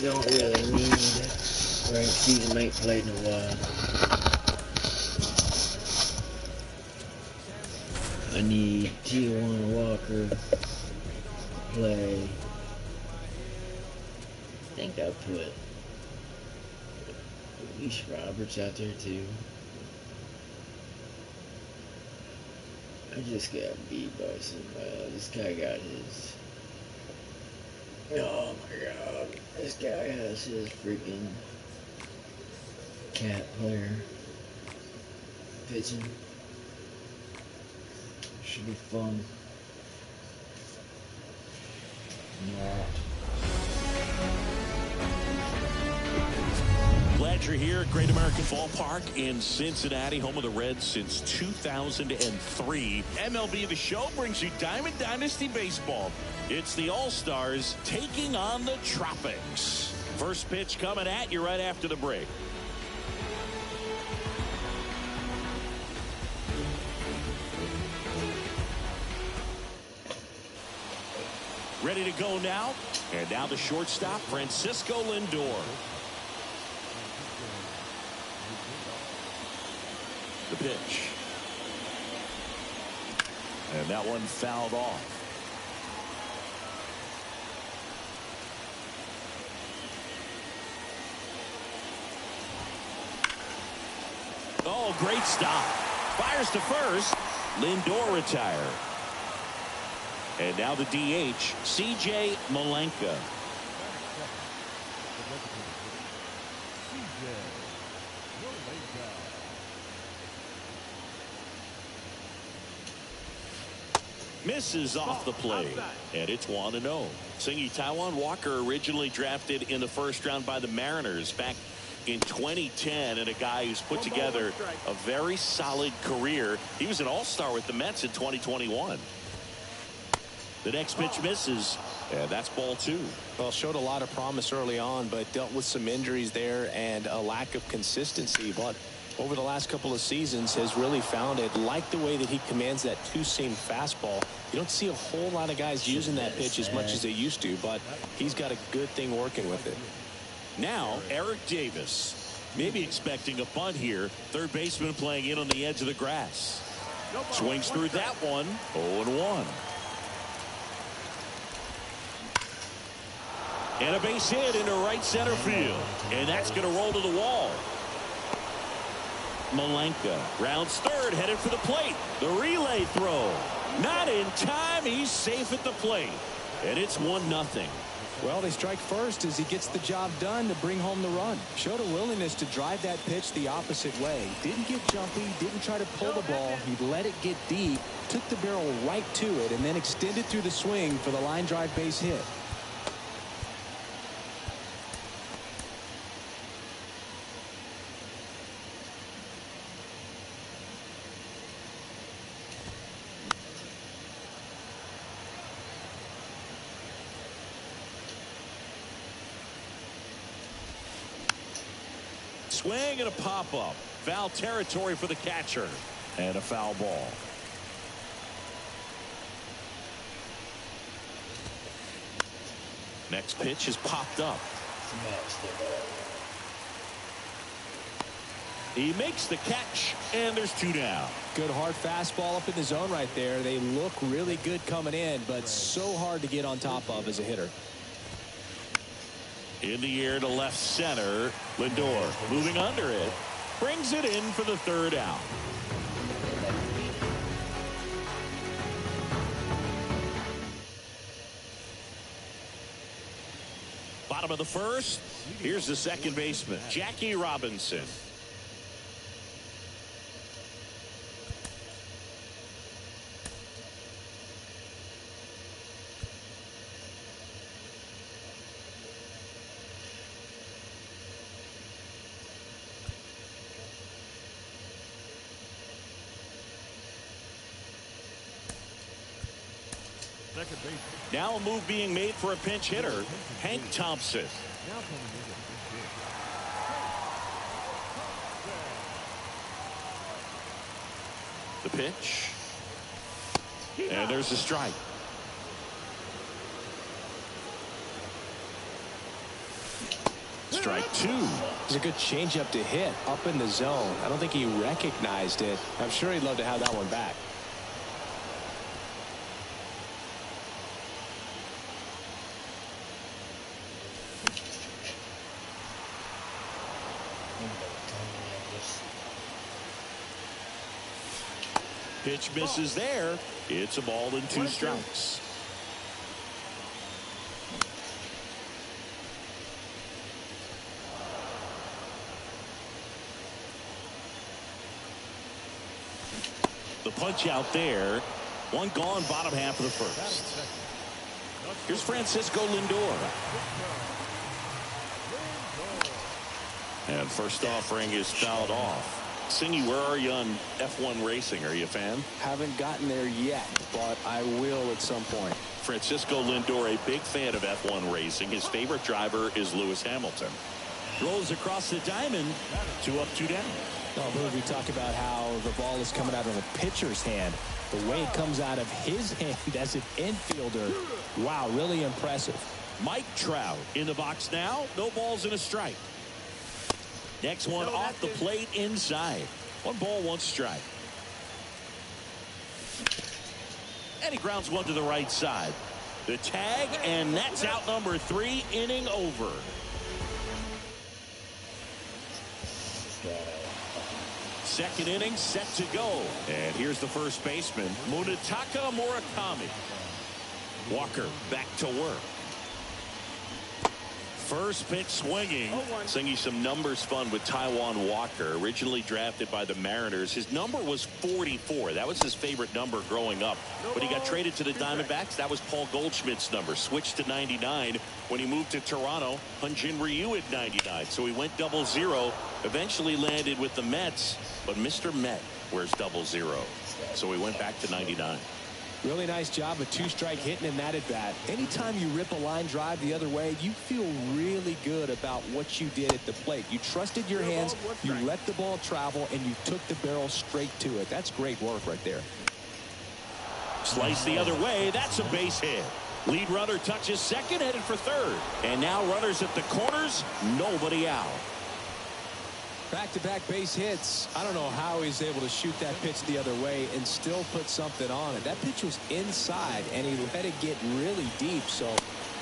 Don't really need ranked season mate played in a while. I need Tijuana Walker play. I think I put Luis Roberts out there too. I just got beat by somebody. This guy got his. Oh my god. This guy has his freaking cat player pitching. Should be fun. Not. Glad you're here at Great American Ballpark in Cincinnati, home of the Reds since 2003. MLB The Show brings you Diamond Dynasty Baseball. It's the All-Stars taking on the Tropics. First pitch coming at you right after the break. Ready to go now. And now the shortstop, Francisco Lindor. The pitch. And that one fouled off. Oh, great stop. Fires to first. Lindor retired. And now the DH, C.J. Malenka. Misses off the plate, and it's 1-0. Singy Taijuan Walker originally drafted in the first round by the Mariners back in 2010, and a guy who's put together a very solid career. He was an all-star with the Mets in 2021. The next pitch misses, and that's ball 2. Well, showed a lot of promise early on, but dealt with some injuries there and a lack of consistency. But over the last couple of seasons has really found it. Like the way that he commands that two-seam fastball. You don't see a whole lot of guys using that pitch as much as they used to, but he's got a good thing working with it. Now, Eric Davis. Maybe expecting a bunt here. Third baseman playing in on the edge of the grass. Swings through that one. 0-1. And a base hit into right center field. And that's going to roll to the wall. Malenka rounds third, headed for the plate. The relay throw. Not in time. He's safe at the plate. And it's 1-0. Well, they strike first as he gets the job done to bring home the run. Showed a willingness to drive that pitch the opposite way. Didn't get jumpy, didn't try to pull the ball. He let it get deep, took the barrel right to it, and then extended through the swing for the line drive base hit. Swing and a pop-up. Foul territory for the catcher. And a foul ball. Next pitch is popped up. He makes the catch, and there's 2 down. Good hard fastball up in the zone right there. They look really good coming in, but so hard to get on top of as a hitter. In the air to left center. Lindor moving under it. Brings it in for the 3rd out. Bottom of the 1st. Here's the second baseman, Jackie Robinson. Now a move being made for a pinch hitter, Hank Thompson. The pitch. And there's a strike. Strike two. It's a good changeup to hit up in the zone. I don't think he recognized it. I'm sure he'd love to have that one back. Pitch misses there. It's a ball and 2 strikes. The punch out there. One gone, bottom half of the first. Here's Francisco Lindor. And first offering is fouled off. Singy, where are you on F1 racing? Are you a fan? Haven't gotten there yet, but I will at some point. Francisco Lindor, a big fan of F1 racing. His favorite driver is Lewis Hamilton. Rolls across the diamond. 2 up, 2 down. Well, we talk about how the ball is coming out of the pitcher's hand. The way it comes out of his hand as an infielder. Wow, really impressive. Mike Trout in the box now. No balls and a strike. Next one off the plate inside. 1 ball, 1 strike. And he grounds one to the right side. The tag, and that's out number 3, inning over. Second inning set to go. And here's the first baseman, Munetaka Murakami. Walker back to work. First pitch swinging. Singing some numbers fun with Taijuan Walker, originally drafted by the Mariners. His number was 44. That was his favorite number growing up. When he got traded to the Diamondbacks, that was Paul Goldschmidt's number. Switched to 99 when he moved to Toronto. Hyun-Jin Ryu at 99. So he went 00. Eventually landed with the Mets. But Mr. Met wears 00. So he went back to 99. Really nice job of 2-strike hitting in that at bat. Anytime you rip a line drive the other way, you feel really good about what you did at the plate. You trusted your hands, you let the ball travel, and you took the barrel straight to it. That's great work right there. Slice the other way. That's a base hit. Lead runner touches second, headed for third. And now runners at the corners, nobody out. Back-to-back base hits. I don't know how he's able to shoot that pitch the other way and still put something on it. That pitch was inside, and he let it get really deep. So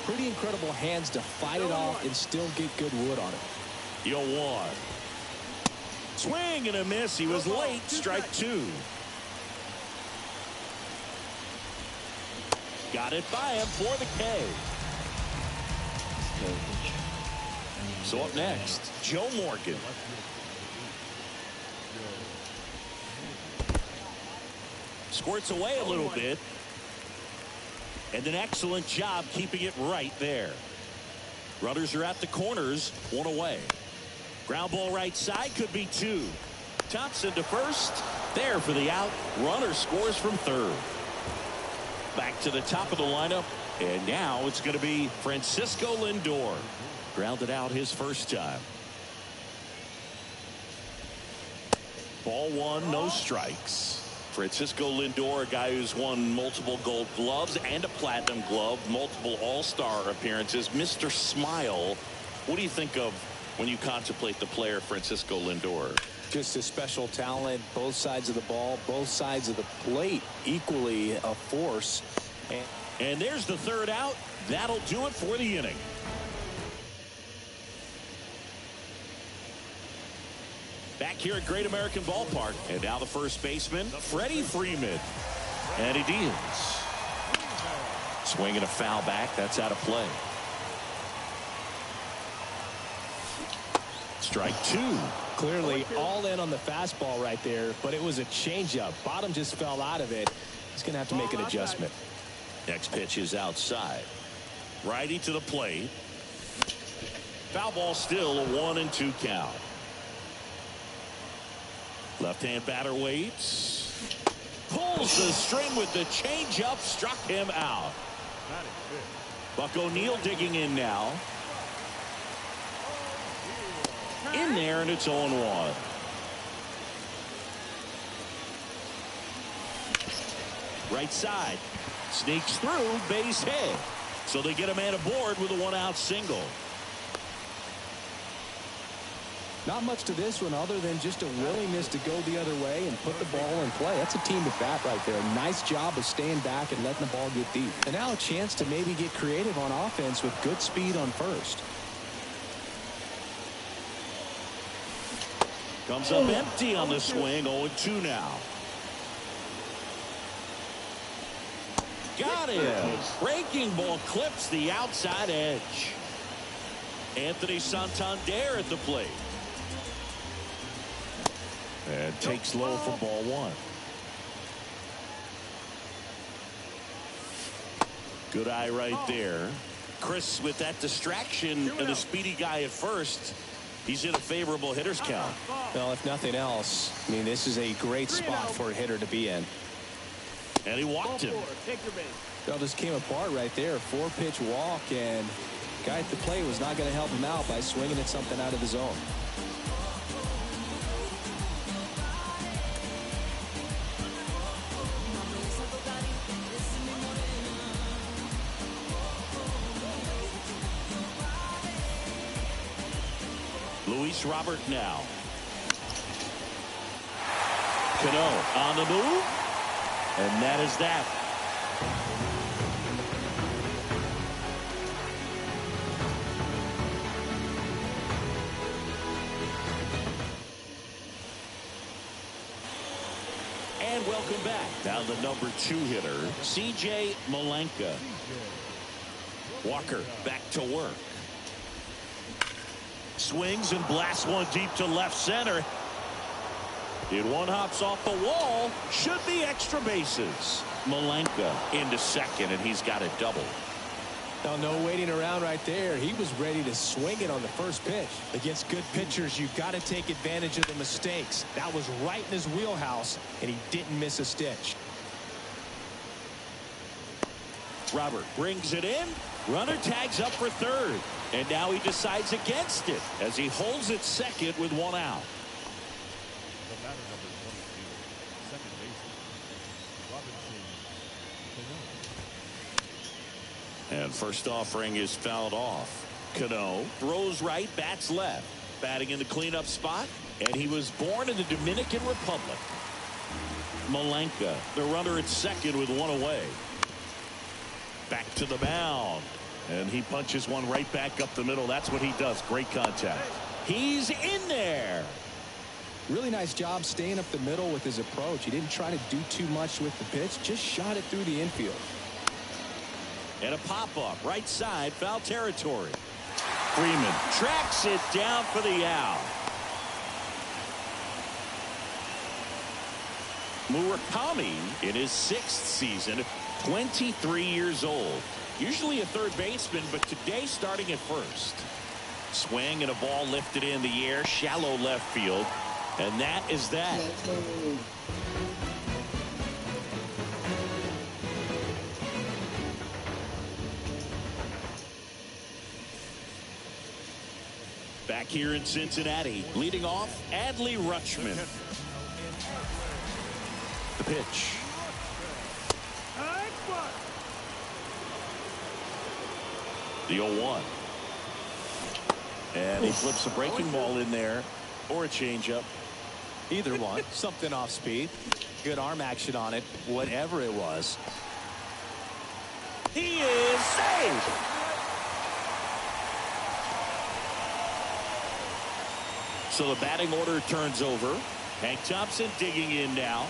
pretty incredible hands to fight it off and still get good wood on it. 0-1. Swing and a miss. He was late. Strike 2. Got it by him for the K. So up next, Joe Morgan. Squirts away a little bit. And an excellent job keeping it right there. Runners are at the corners, 1 away. Ground ball right side, could be 2. Thompson to first. There for the out. Runner scores from third. Back to the top of the lineup. And now it's going to be Francisco Lindor. Grounded out his first time. Ball 1, no strikes. Francisco Lindor, a guy who's won multiple Gold Gloves and a Platinum Glove, multiple All-Star appearances. Mr. Smile, what do you think of when you contemplate the player Francisco Lindor? Just a special talent, both sides of the ball, both sides of the plate, equally a force. And there's the third out. That'll do it for the inning. Back here at Great American Ballpark. And now the first baseman, Freddie Freeman. And he deals. Swinging a foul back. That's out of play. Strike 2. Clearly all in on the fastball right there, but it was a changeup. Bottom just fell out of it. He's going to have to make an adjustment. Next pitch is outside. Righty to the plate. Foul ball still, a 1-2 count. Left-hand batter waits. Pulls the string with the changeup, struck him out. Buck O'Neil digging in now. In there, and it's 0-1. Right side. Sneaks through, base hit. So they get a man aboard with a 1-out single. Not much to this one other than just a willingness to go the other way and put the ball in play. That's a team at bat right there. Nice job of staying back and letting the ball get deep. And now a chance to maybe get creative on offense with good speed on first. Comes up empty on the swing. 0-2 now. Got him. Breaking ball clips the outside edge. Anthony Santander at the plate. And takes low for ball one. Good eye right there. Chris, with that distraction and the speedy guy at first, he's in a favorable hitter's count. Well, if nothing else, I mean, this is a great spot for a hitter to be in. And he walked him. Well, just came apart right there. 4-pitch walk, and guy at the plate was not going to help him out by swinging at something out of the zone. Luis Robert now. Cano on the move. And that is that. And welcome back. Now the number 2 hitter, C.J. Malenka. Walker back to work. Swings and blasts one deep to left center. It one hops off the wall. Should be extra bases. Malenka into second, and he's got a double. Now, no waiting around right there. He was ready to swing it on the first pitch. Against good pitchers, you've got to take advantage of the mistakes. That was right in his wheelhouse, and he didn't miss a stitch. Robert brings it in. Runner tags up for third. And now he decides against it as he holds it second with 1 out. And first offering is fouled off. Cano throws right, bats left. Batting in the cleanup spot. And he was born in the Dominican Republic. Malenka, the runner at second with 1 away. Back to the mound. And he punches one right back up the middle. That's what he does. Great contact. He's in there. Really nice job staying up the middle with his approach. He didn't try to do too much with the pitch. Just shot it through the infield. And a pop-up. Right side. Foul territory. Freeman tracks it down for the out. Murakami in his 6th season. 23 years old. Usually a third baseman, but today starting at first. Swing and a ball lifted in the air, shallow left field. And that is that. Back here in Cincinnati, leading off, Adley Rutschman. The pitch. The 0-1. And he flips a breaking ball in there or a changeup. Either one. Something off speed. Good arm action on it. Whatever it was. He is safe. So the batting order turns over. Hank Thompson digging in now.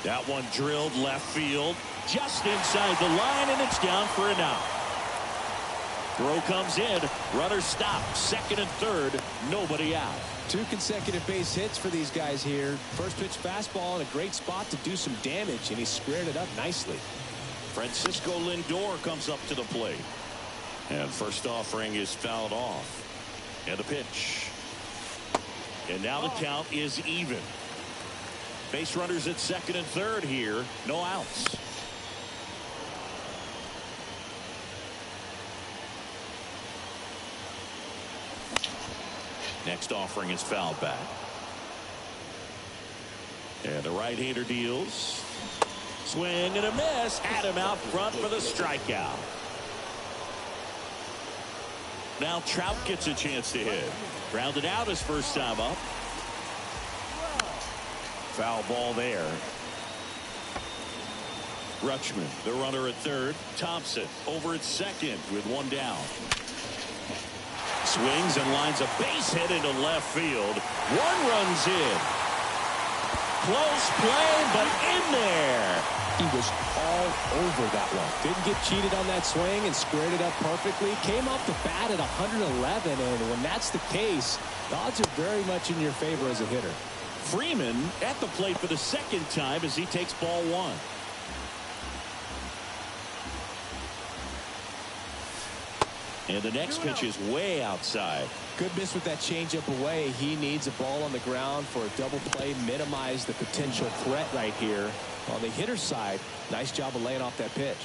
That one drilled left field. Just inside the line, and it's down for an out. Throw comes in. Runner stopped. Second and third. Nobody out. 2 consecutive base hits for these guys here. First pitch fastball in a great spot to do some damage, and he squared it up nicely. Francisco Lindor comes up to the plate. And first offering is fouled off. And the pitch. And now the count is even. Base runners at second and third here. No outs. Next offering is fouled back. And the right-hander deals. Swing and a miss. Had him out front for the strikeout. Now Trout gets a chance to hit. Grounded out his first time up. Foul ball there. Rutschman, the runner at third. Thompson over at second with one down. Swings and lines a base hit into left field. One runs in. Close play, but in there. He was all over that one. Didn't get cheated on that swing and squared it up perfectly. Came off the bat at 111, and when that's the case, the odds are very much in your favor as a hitter. Freeman at the plate for the second time as he takes ball one. And the next pitch is way outside. Good miss with that changeup away. He needs a ball on the ground for a double play. Minimize the potential threat right here. On the hitter's side, nice job of laying off that pitch.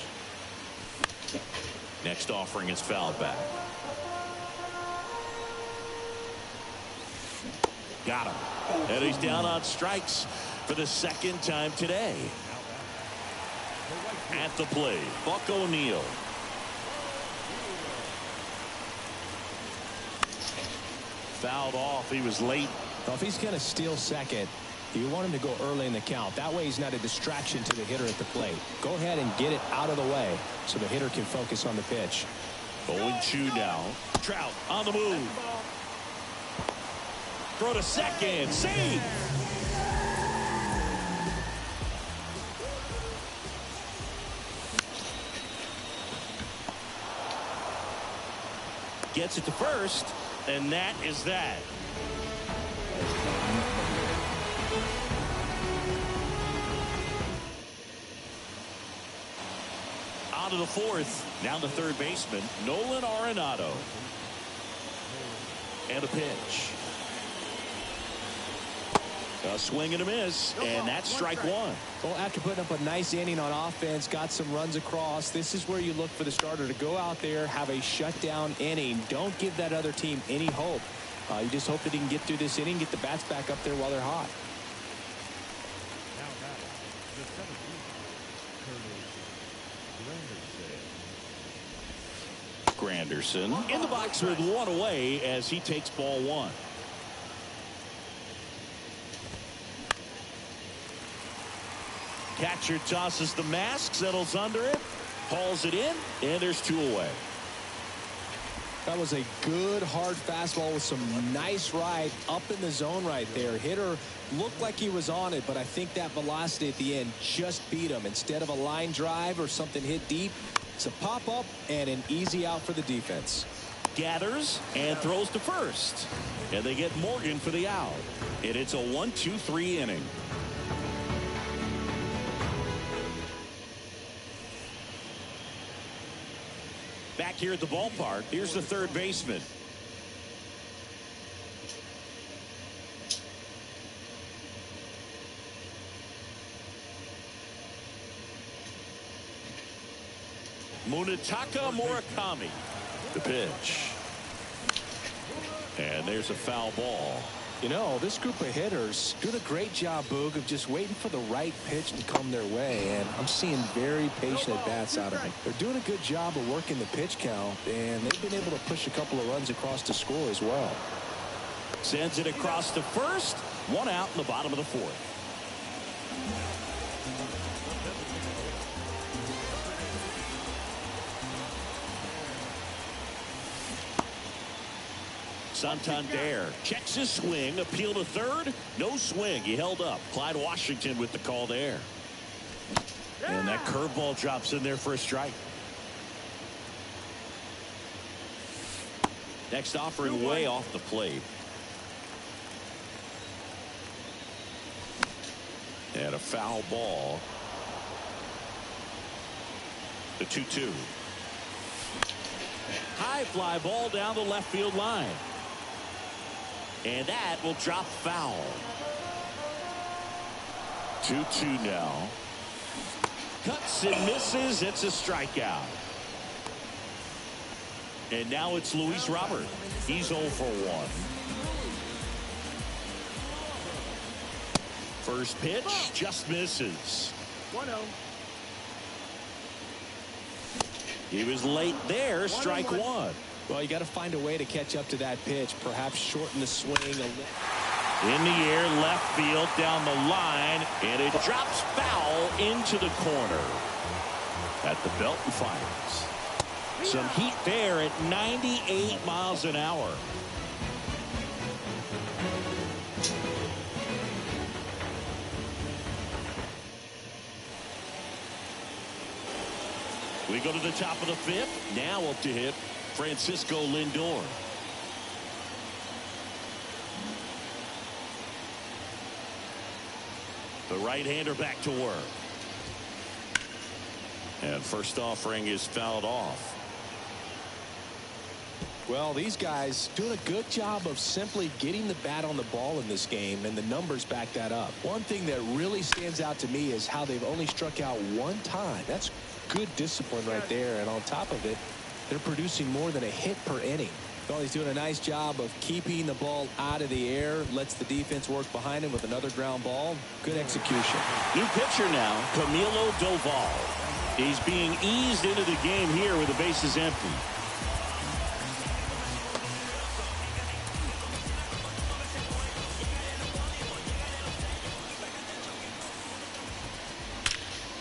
Next offering is fouled back. Got him. And he's down on strikes for the second time today. At the plate, Buck O'Neil. Fouled off. He was late. Well, if he's going to steal second, you want him to go early in the count. That way he's not a distraction to the hitter at the plate. Go ahead and get it out of the way so the hitter can focus on the pitch. 0-2 now. Trout on the move. Throw to second. Save. Gets it to first. And that is that. On to the fourth. Now the third baseman, Nolan Arenado. And a pitch. A swing and a miss, and that's strike one. Well, after putting up a nice inning on offense, got some runs across, this is where you look for the starter to go out there, have a shutdown inning. Don't give that other team any hope. You just hope that he can get through this inning, get the bats back up there while they're hot. Granderson in the box with one away as he takes ball one. Catcher tosses the mask, settles under it, hauls it in, and there's two away. That was a good hard fastball with some nice ride up in the zone right there. Hitter looked like he was on it, but I think that velocity at the end just beat him. Instead of a line drive or something hit deep, it's a pop up and an easy out for the defense. Gathers and throws to first, and they get Morgan for the out. And it's a 1-2-3 inning. Back here at the ballpark, here's the third baseman. Munetaka Murakami. The pitch. And there's a foul ball. You know, this group of hitters doing a great job, Boog, of just waiting for the right pitch to come their way, and I'm seeing very patient at-bats out of them. They're doing a good job of working the pitch count, and they've been able to push a couple of runs across to score as well. Sends it across to first. One out in the bottom of the fourth. Santander checks his swing, appeal to third, no swing. He held up. Clyde Washington with the call there. And that curveball drops in there for a strike. Next offering way off the plate. And a foul ball. The 2-2. High fly ball down the left field line. And that will drop foul. 2-2 now. Cuts and misses. It's a strikeout. And now it's Luis Robert. He's 0 for 1. First pitch just misses. 1-0. He was late there. Strike one. Well, you got to find a way to catch up to that pitch. Perhaps shorten the swing a little. In the air, left field, down the line, and it drops foul into the corner. At the belt and fires. Some heat there at 98 miles an hour. We go to the top of the fifth. Now up to hit Francisco Lindor. The right-hander back to work. And first offering is fouled off. Well, these guys doing a good job of simply getting the bat on the ball in this game, and the numbers back that up. One thing that really stands out to me is how they've only struck out one time. That's good discipline right there, and on top of it, they're producing more than a hit per inning. Well, he's doing a nice job of keeping the ball out of the air, lets the defense work behind him with another ground ball. Good execution. New pitcher now, Camilo Doval. He's being eased into the game here with the bases empty.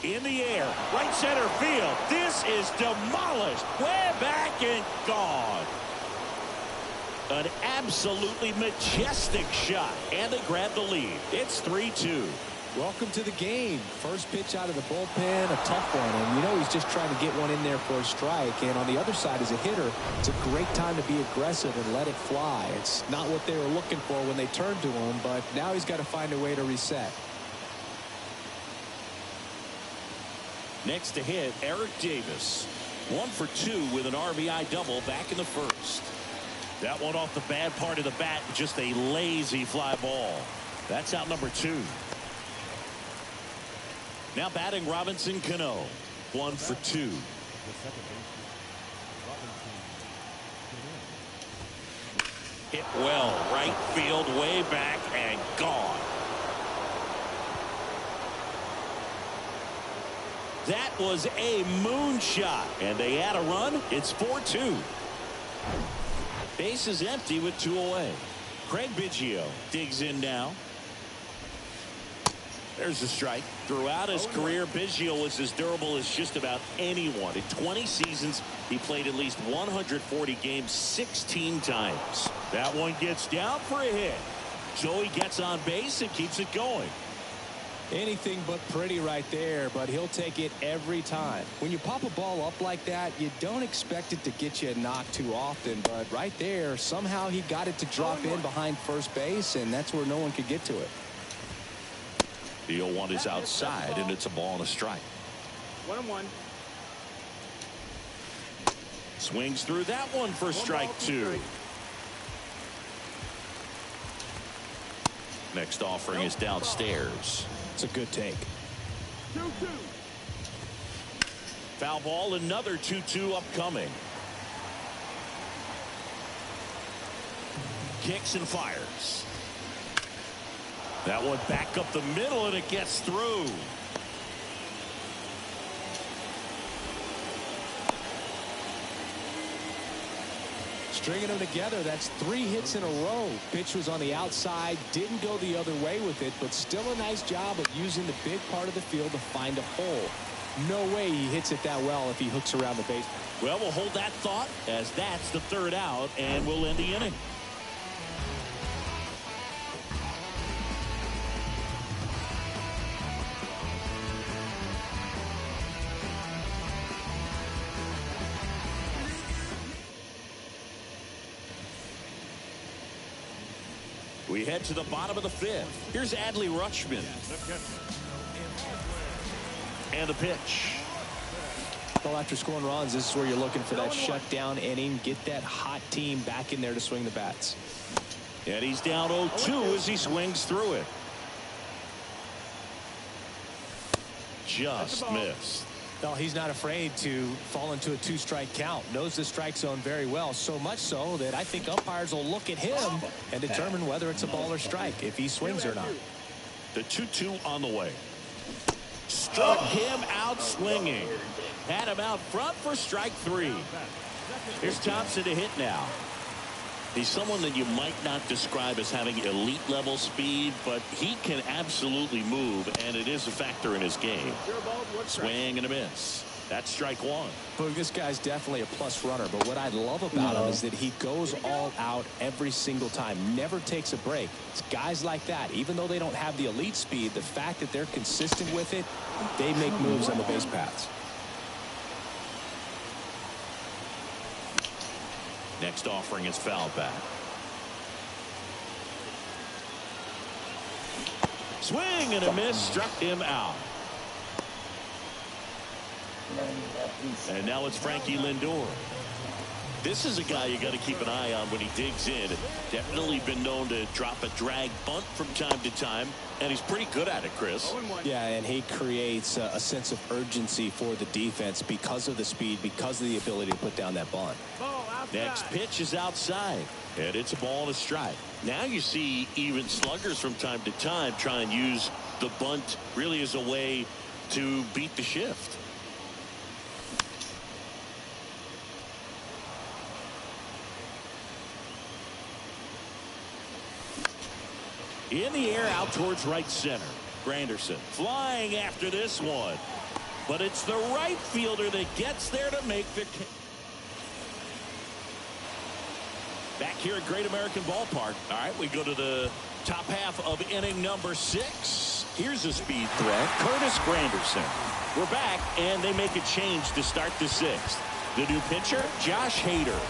In the air, right center field. This is demolished. Way back and gone. An absolutely majestic shot. And they grab the lead. It's 3-2. Welcome to the game. First pitch out of the bullpen, a tough one. And you know he's just trying to get one in there for a strike. And on the other side, as a hitter, it's a great time to be aggressive and let it fly. It's not what they were looking for when they turned to him, but now he's got to find a way to reset. Next to hit, Eric Davis. 1 for 2 with an RBI double back in the first. That one off the bad part of the bat, just a lazy fly ball. That's out number 2. Now batting Robinson Cano. 1 for 2. Hit well, right field, way back and gone. That was a moonshot, and they add a run. It's 4-2. Base is empty with 2 away. Craig Biggio digs in now. There's a strike. Throughout his career, Biggio was as durable as just about anyone. In 20 seasons, he played at least 140 games 16 times. That one gets down for a hit. So he gets on base and keeps it going. Anything but pretty right there, but he'll take it every time. When you pop a ball up like that, you don't expect it to get you a knock too often, but right there, somehow he got it to drop in behind first base, and that's where no one could get to it. The 0-1 is outside, and it's a ball and a strike. 1-1. Swings through that one for strike 2. Next offering is downstairs. It's a good take. 2-2. Foul ball, another 2-2 upcoming. Kicks and fires. That one back up the middle, and it gets through. Stringing them together, that's 3 hits in a row. Pitch was on the outside, didn't go the other way with it, but still a nice job of using the big part of the field to find a hole. No way he hits it that well if he hooks around the base. Well, we'll hold that thought as that's the 3rd out, and we'll end the inning. We head to the bottom of the 5th. Here's Adley Rutschman. And the pitch. Well, after scoring runs, this is where you're looking for that shutdown inning. Get that hot team back in there to swing the bats. And he's down 0-2 as he swings through it. just missed. No, he's not afraid to fall into a 2-strike count. Knows the strike zone very well, so much so that I think umpires will look at him and determine whether it's a ball or strike, if he swings or not. The 2-2 on the way. Struck him out swinging. Had him out front for strike 3. Here's Thompson to hit now. He's someone that you might not describe as having elite level speed, but he can absolutely move, and it is a factor in his game. Swing and a miss. That's strike 1. Boog, this guy's definitely a plus runner, but what I love about him is that he goes all out every single time, never takes a break. It's guys like that, even though they don't have the elite speed, the fact that they're consistent with it, they make moves on the base paths. Next offering is foul back. Swing and a miss, struck him out. And now it's Frankie Lindor. This is a guy you got to keep an eye on when he digs in. Definitely been known to drop a drag bunt from time to time, and he's pretty good at it, Chris. Yeah, and he creates a sense of urgency for the defense because of the speed, because of the ability to put down that bunt. Next pitch is outside, and it's a ball and a strike. Now you see even sluggers from time to time try and use the bunt really as a way to beat the shift. In the air out towards right center. Granderson flying after this one. But it's the right fielder that gets there to make the... Back here at Great American Ballpark. All right, we go to the top half of inning number 6. Here's a speed threat. Curtis Granderson. We're back, and they make a change to start the 6th. The new pitcher, Josh Hader.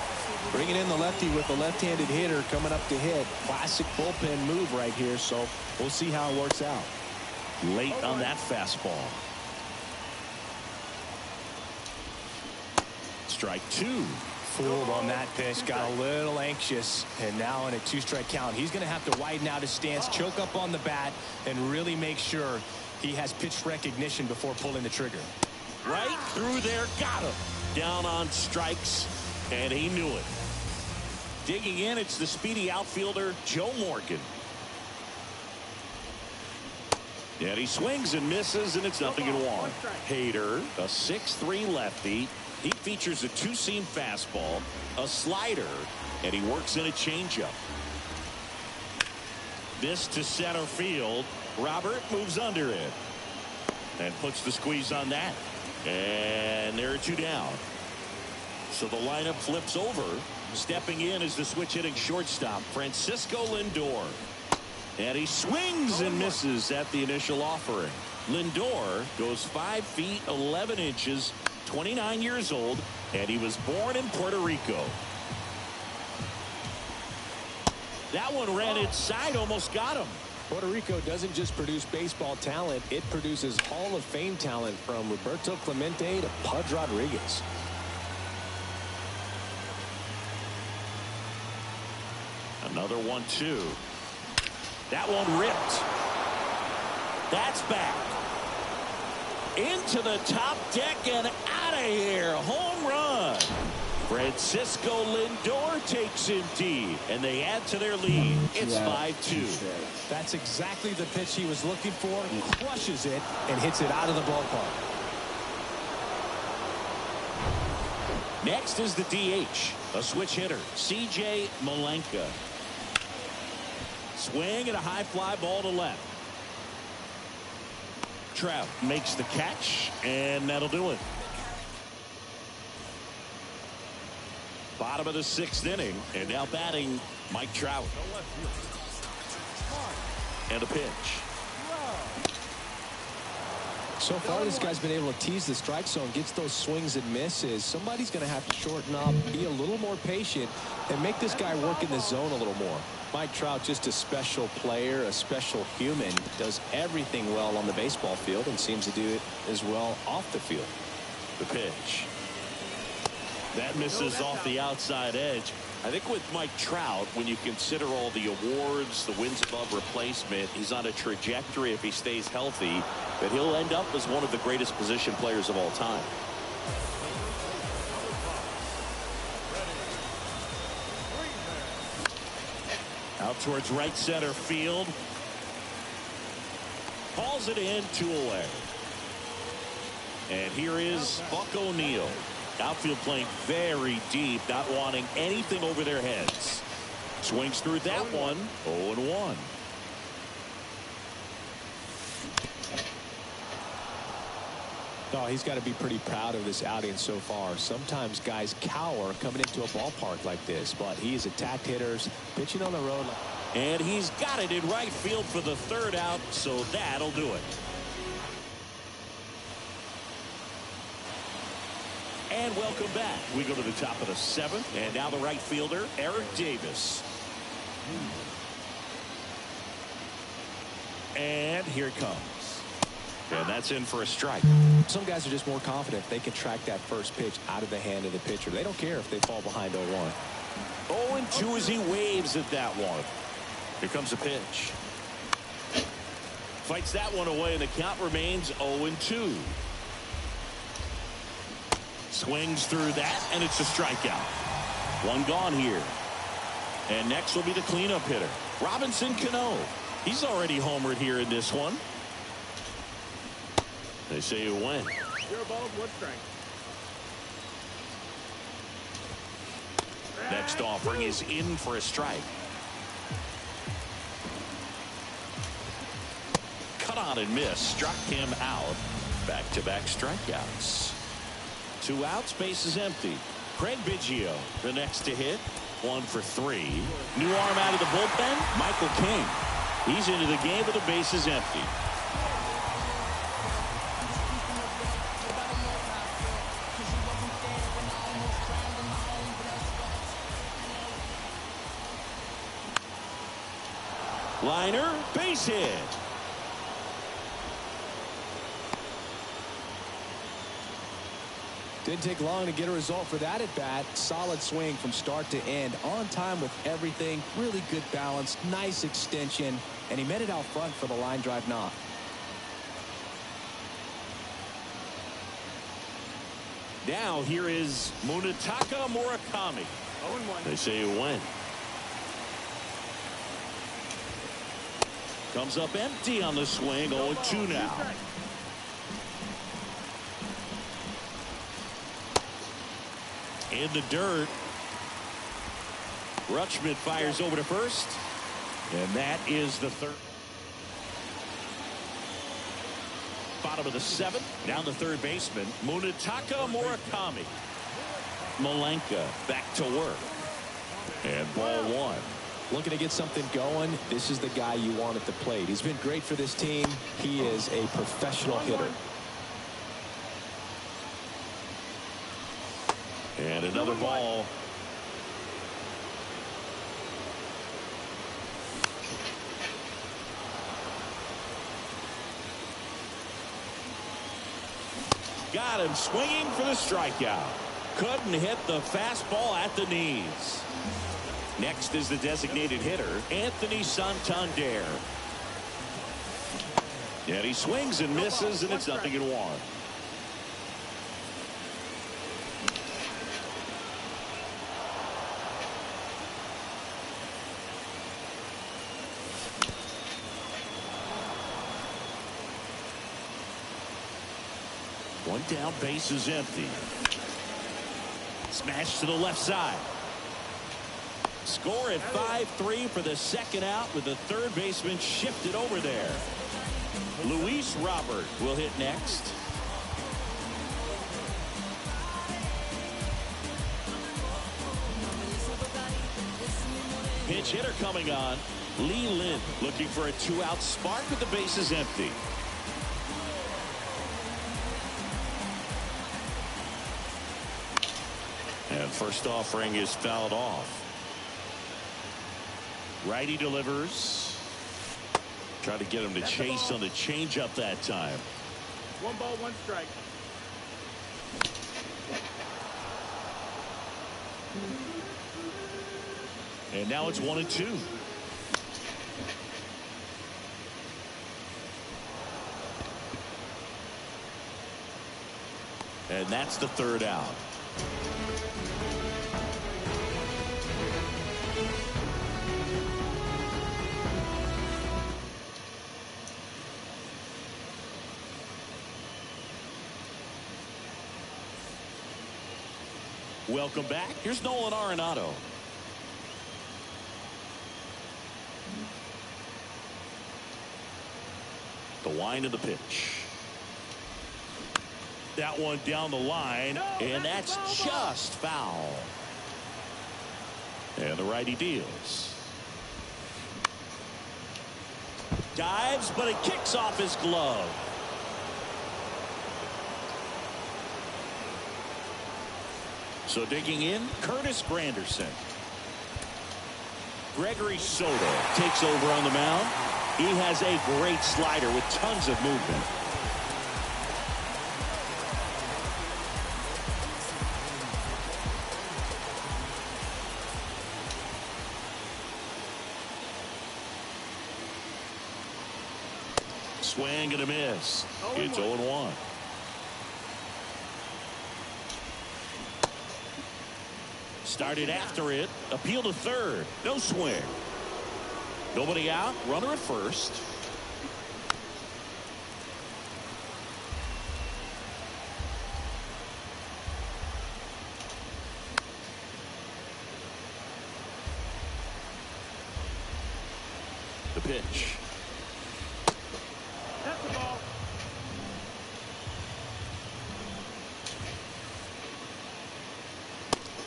Bringing in the lefty with the left-handed hitter coming up to hit. Classic bullpen move right here, so we'll see how it works out. Late on that fastball. Strike 2. Fooled on that pitch, got a little anxious, and now in a 2-strike count, he's going to have to widen out his stance, choke up on the bat, and really make sure he has pitch recognition before pulling the trigger. Right through there, got him. Down on strikes, and he knew it. Digging in, it's the speedy outfielder, Joe Morgan. And he swings and misses, and it's 0-1. Hader, a 6'3" lefty. He features a 2-seam fastball, a slider, and he works in a changeup. This to center field. Robert moves under it and puts the squeeze on that. And there are 2 down. So the lineup flips over. Stepping in is the switch hitting shortstop, Francisco Lindor. And he swings and misses at the initial offering. Lindor goes 5 feet 11 inches, 29 years old, and he was born in Puerto Rico. That one ran inside, almost got him. Puerto Rico doesn't just produce baseball talent, it produces Hall of Fame talent from Roberto Clemente to Pudge Rodriguez. Another 1-2. That one ripped. That's back. Into the top deck and out of here. Home run. Francisco Lindor takes him deep, and they add to their lead. It's 5-2. That's exactly the pitch he was looking for. He crushes it and hits it out of the ballpark. Next is the DH, a switch hitter, C.J. Malenka. Swing and a high fly ball to left. Trout makes the catch, and that'll do it. Bottom of the 6th inning, and now batting Mike Trout. And a pitch. So far, this guy's been able to tease the strike zone, gets those swings and misses. Somebody's going to have to shorten up, be a little more patient, and make this guy work in the zone a little more. Mike Trout, just a special player, a special human, does everything well on the baseball field and seems to do it as well off the field. The pitch. That misses off the outside edge. I think with Mike Trout, when you consider all the awards, the wins above replacement, he's on a trajectory if he stays healthy that he'll end up as one of the greatest position players of all time. Out towards right center field. Calls it in, 2 away. And here is Buck O'Neil. Outfield playing very deep, not wanting anything over their heads. Swings through that one, 0-1. Oh, he's got to be pretty proud of this outing so far. Sometimes guys cower coming into a ballpark like this, but he's attacked hitters, pitching on the road. And he's got it in right field for the 3rd out, so that'll do it. And welcome back. We go to the top of the 7th, and now the right fielder, Eric Davis. And here it comes. And that's in for a strike. Some guys are just more confident they can track that first pitch out of the hand of the pitcher. They don't care if they fall behind 0-1. 0-2 as he waves at that one. Here comes a pitch. Fights that one away, and the count remains 0-2. Swings through that, and it's a strikeout. 1 gone here. And next will be the cleanup hitter, Robinson Cano. He's already homered here in this one. They say you win. 0 balls, 1 strike. Next offering is in for a strike. Cut on and miss. Struck him out. Back-to-back strikeouts. 2 outs. Base is empty. Craig Biggio, the next to hit. 1 for 3. New arm out of the bullpen, Michael King. He's into the game with the bases empty. Liner, base hit. Didn't take long to get a result for that at bat. Solid swing from start to end. On time with everything. Really good balance. Nice extension. And he met it out front for the line drive knock. Now here is Munetaka Murakami. 0-1. They say you win. Comes up empty on the swing. 0-2 now. In the dirt. Rutschman fires over to first. And that is the 3rd. Bottom of the 7th. Down the 3rd baseman, Munetaka Murakami. Malenka back to work. And ball 1. Looking to get something going. This is the guy you want at the plate. He's been great for this team. He is a professional hitter. And another ball. Got him swinging for the strikeout. Couldn't hit the fastball at the knees. Next is the designated hitter, Anthony Santander. And he swings and misses, and it's 0-1. One down, base is empty. Smash to the left side. Score at 5-3 for the 2nd out with the 3rd baseman shifted over there. Luis Robert will hit next. Pinch hitter coming on. Lee Lin looking for a 2-out spark with the bases empty. And first offering is fouled off. Righty delivers. Try to get him to chase on the changeup that time. 1 ball, 1 strike. And now it's 1-2. And that's the third out. Welcome back. Here's Nolan Arenado. The wind of the pitch. That one down the line, and that's just foul. And the righty deals. Dives, but it kicks off his glove. So digging in, Curtis Granderson. Gregory Soto takes over on the mound. He has a great slider with tons of movement. Swing and a miss. It's 0-1. Started after it. Appeal to third. No swing. Nobody out. Runner at first. The pitch. That's the ball.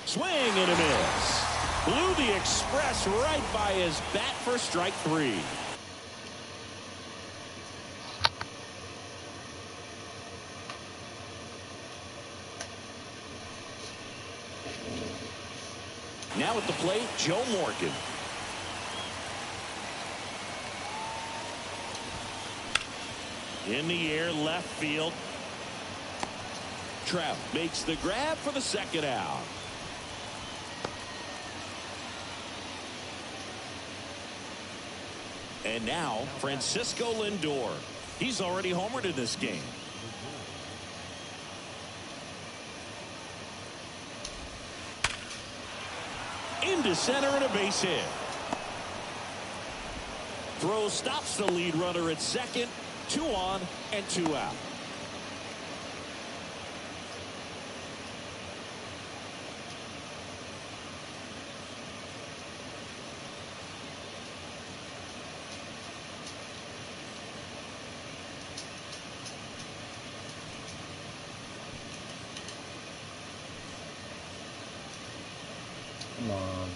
Swing and a miss. Blew the express right by his bat for strike 3. Now at the plate, Joe Morgan. In the air, left field. Trout makes the grab for the second out. And now, Francisco Lindor. He's already homered in this game. Into center and a base hit. Throw stops the lead runner at second. 2 on and 2 out. Come on.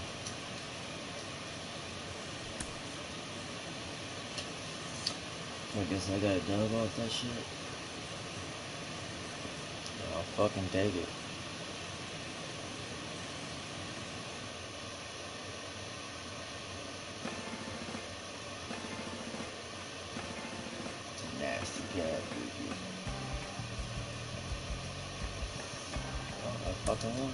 I guess I got a dub off that shit. I'll fucking take it. Nasty cat, dude. Oh, I fucking won.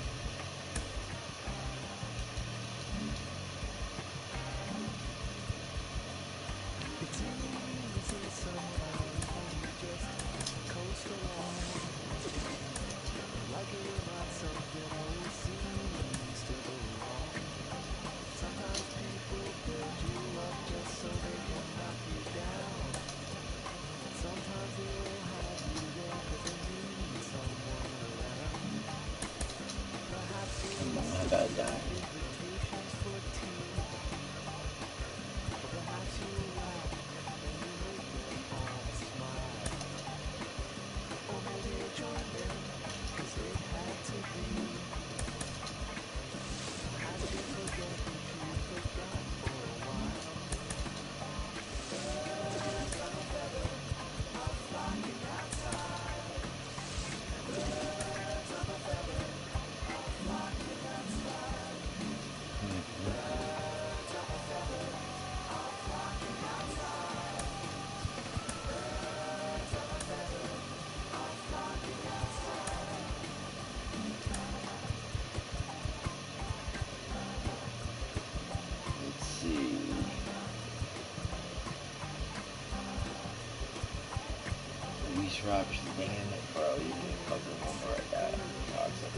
Chris Roberts, damn it, bro. You didn't fucking remember right that. Toxic.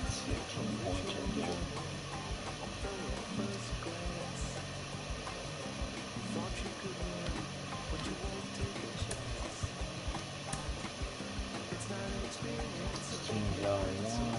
It's 15 points right there. Teams are one.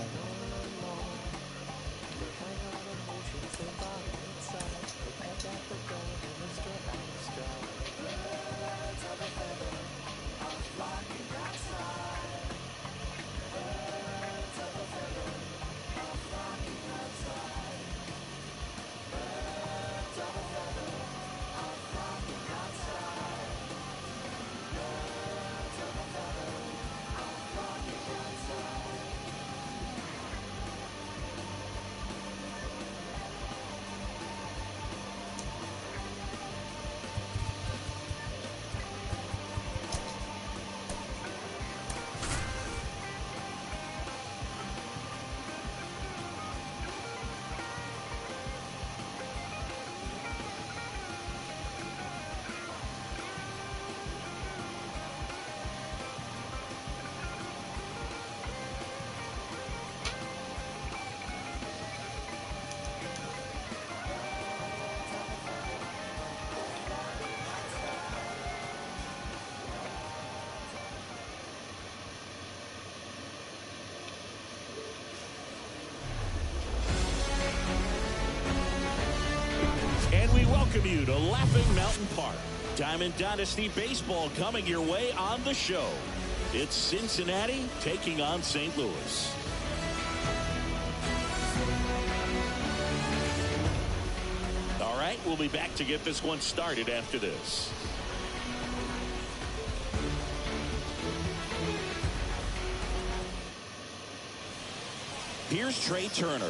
And we welcome you to Laughing Mountain Park. Diamond Dynasty Baseball coming your way on the show. It's Cincinnati taking on St. Louis. All right, we'll be back to get this one started after this. Here's Trey Turner.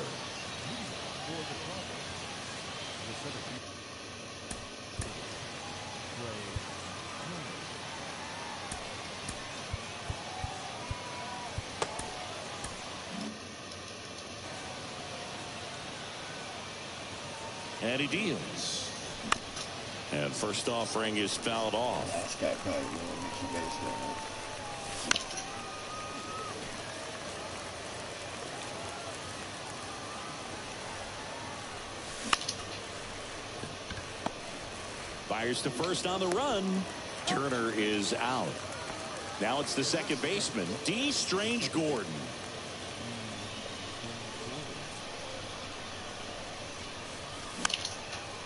And he deals. And first offering is fouled off. Last guy probably will make you guys go. Fires to first on the run. Turner is out. Now it's the second baseman, D. Strange Gordon.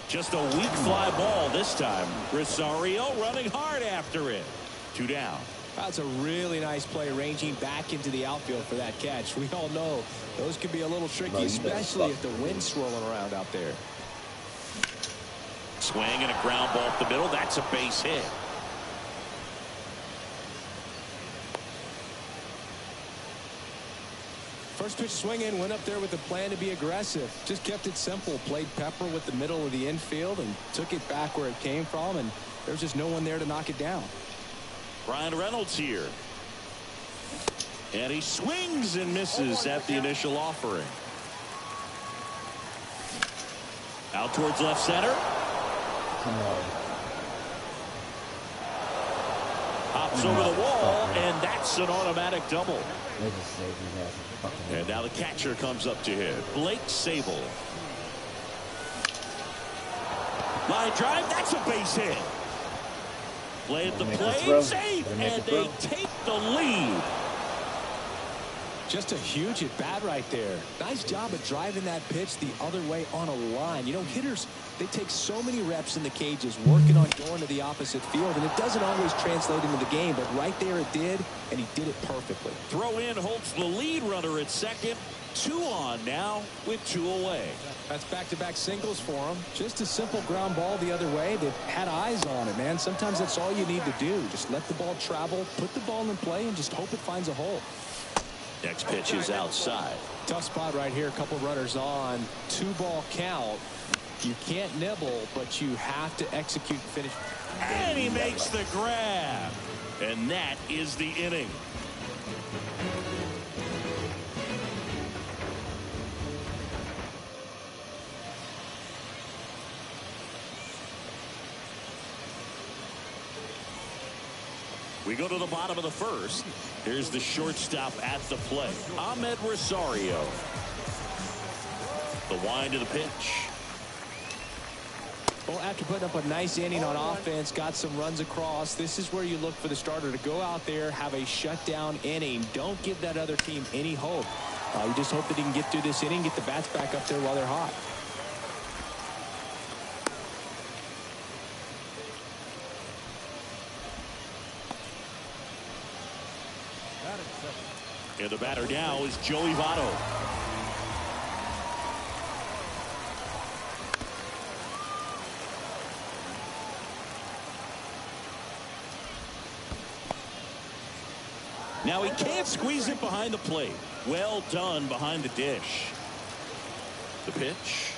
Just a weak fly ball this time. Rosario running hard after it. 2 down. That's a really nice play, ranging back into the outfield for that catch. We all know those can be a little tricky, especially if the wind's swirling around out there. Swing and a ground ball up the middle. That's a base hit. First pitch swinging, went up there with a plan to be aggressive. Just kept it simple. Played pepper with the middle of the infield and took it back where it came from, and there's just no one there to knock it down. Ryan Reynolds here. And he swings and misses at the initial offering. Out towards left center. Come on. Hops over the wall, and that's an automatic double. They just say he has a fucking. And now the catcher comes up to hit. Blake Sable. Line drive, that's a base hit. Play at the plate, safe, and they take the lead. Just a huge at bat right there. Nice job of driving that pitch the other way on a line. You know, hitters, they take so many reps in the cages working on going to the opposite field, and it doesn't always translate into the game, but right there it did, and he did it perfectly. Throw in holds the lead runner at second. 2 on now with 2 away. That's back-to-back singles for him. Just a simple ground ball the other way. They've had eyes on it, man. Sometimes that's all you need to do. Just let the ball travel, put the ball in play, and just hope it finds a hole. Next pitch is outside. Tough spot right here. A couple runners on. 2-ball count. You can't nibble, but you have to execute and finish. And he makes the grab. And that is the inning. We go to the bottom of the first. Here's the shortstop at the plate, Ahmed Rosario. The wind to the pitch. Well, after putting up a nice inning on offense, got some runs across, this is where you look for the starter to go out there, have a shutdown inning. Don't give that other team any hope. You just hope that he can get through this inning, get the bats back up there while they're hot. And the batter now is Joey Votto. Now he can't squeeze it behind the plate. Well done behind the dish. The pitch.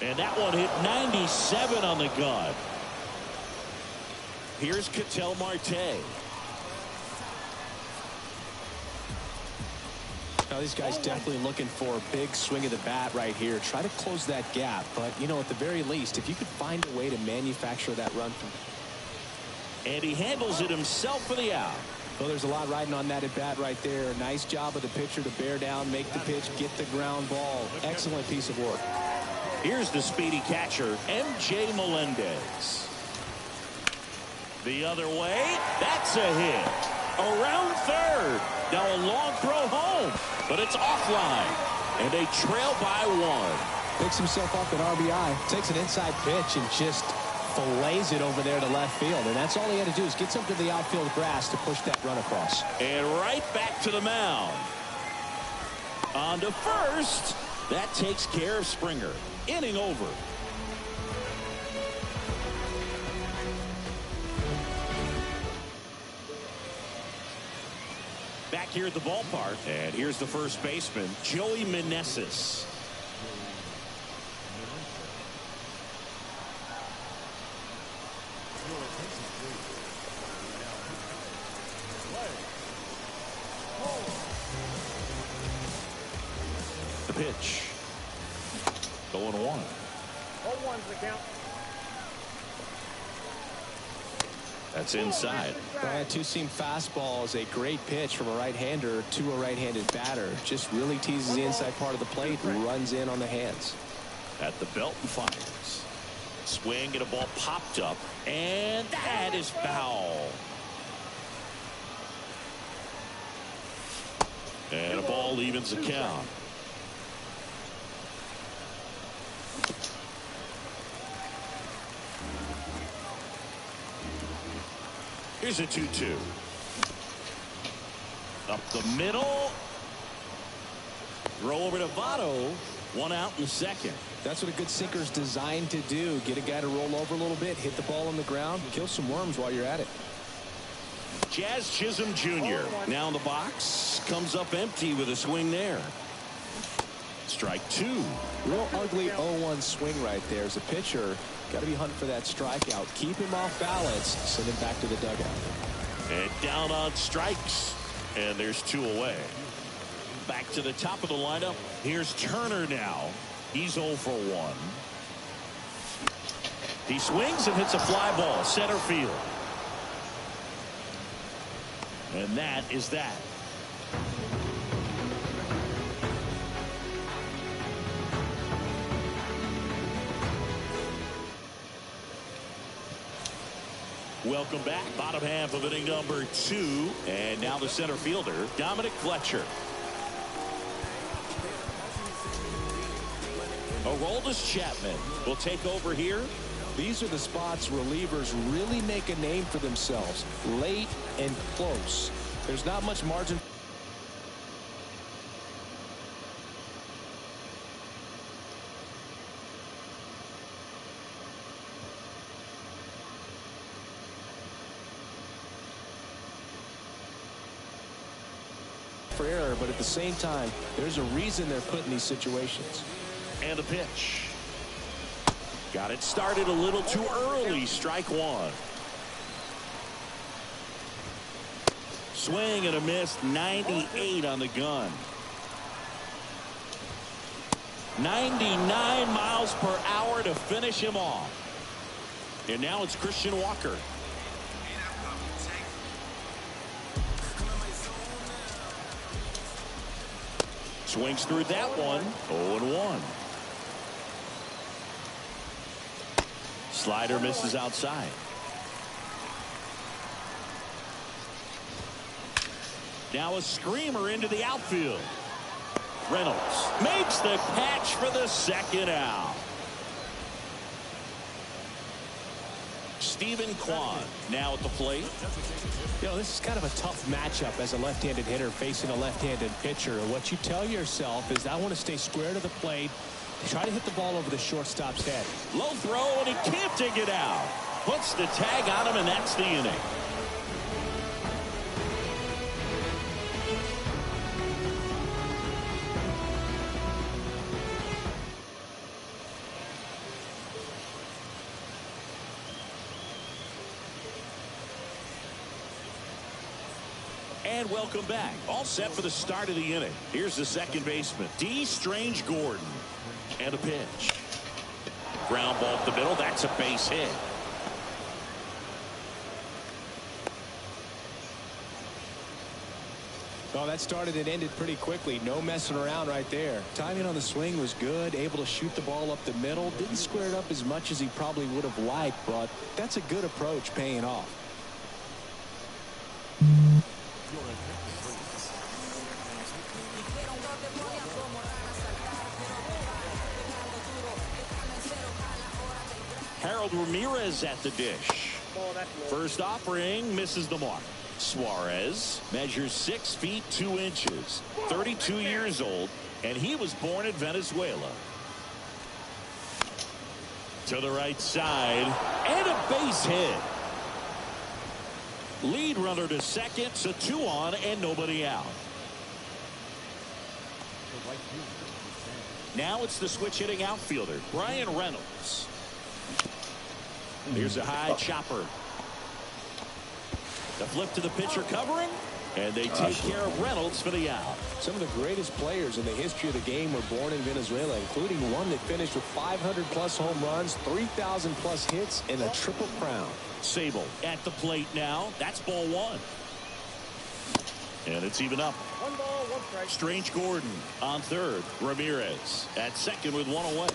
And that one hit 97 on the gun. Here's Ketel Marte. Now these guys definitely looking for a big swing of the bat right here. Try to close that gap. But, you know, at the very least, if you could find a way to manufacture that run. And he handles it himself for the out. Well, there's a lot riding on that at bat right there. Nice job of the pitcher to bear down, make the pitch, get the ground ball. Excellent piece of work. Here's the speedy catcher, MJ Melendez. The other way. That's a hit. Around third. Now a long throw home, but it's offline. And they trail by one. Picks himself up an RBI. Takes an inside pitch and just fillets it over there to left field. And that's all he had to do is get something to the outfield grass to push that run across. And right back to the mound. On to first. That takes care of Springer. Inning over. Back here at the ballpark. And here's the first baseman, Joey Meneses. The pitch. 0-1. 0-1's the count. That's inside. That two-seam fastball is a great pitch from a right-hander to a right-handed batter. Just really teases the inside part of the plate and runs in on the hands. At the belt and fires. Swing and a ball popped up. And that is foul. And a ball evens the count. Here's a 2-2. Up the middle. Throw over to Votto. One out in the second. That's what a good sinker's designed to do. Get a guy to roll over a little bit, hit the ball on the ground, kill some worms while you're at it. Jazz Chisholm Jr. now in the box. Comes up empty with a swing there. Strike two. Real ugly 0-1 swing right there. As a pitcher, got to be hunting for that strikeout. Keep him off balance. Send him back to the dugout. And down on strikes. And there's two away. Back to the top of the lineup. Here's Turner now. He's 0 for 1. He swings and hits a fly ball. Center field. And that is that. Welcome back. Bottom half of inning number 2. And now the center fielder, Dominic Fletcher. Aroldis Chapman will take over here. These are the spots relievers really make a name for themselves. Late and close. There's not much margin. For error, but at the same time, there's a reason they're put in these situations. And the pitch. Got it started a little too early. Strike one. Swing and a miss. 98 on the gun. 99 miles per hour to finish him off. And now it's Christian Walker. Swings through that one. 0-1. Slider misses outside. Now a screamer into the outfield. Reynolds makes the catch for the second out. Stephen Kwan now at the plate. You know, this is kind of a tough matchup as a left-handed hitter facing a left-handed pitcher. What you tell yourself is, I want to stay square to the plate, try to hit the ball over the shortstop's head. Low throw, and he can't dig it out. Puts the tag on him, and that's the inning. And welcome back. All set for the start of the inning. Here's the second baseman, D. Strange Gordon. And a pitch. Ground ball up the middle. That's a base hit. Oh, that started and ended pretty quickly. No messing around right there. Timing on the swing was good. Able to shoot the ball up the middle. Didn't square it up as much as he probably would have liked, but that's a good approach, paying off. Harold Ramirez at the dish. First offering misses the mark. Suarez measures 6 feet 2 inches, 32 years old, and he was born in Venezuela. To the right side, and a base hit. Lead runner to second, so 2 on and nobody out. Now it's the switch hitting outfielder, Brian Reynolds. Here's a high chopper. The flip to the pitcher covering, and they take care of Reynolds for the out. Some of the greatest players in the history of the game were born in Venezuela, including one that finished with 500-plus home runs, 3,000-plus hits, and a triple crown. Sable at the plate now. That's ball 1. And it's even up. 1 ball, 1 strike. Strange Gordon on third. Ramirez at second with 1 away.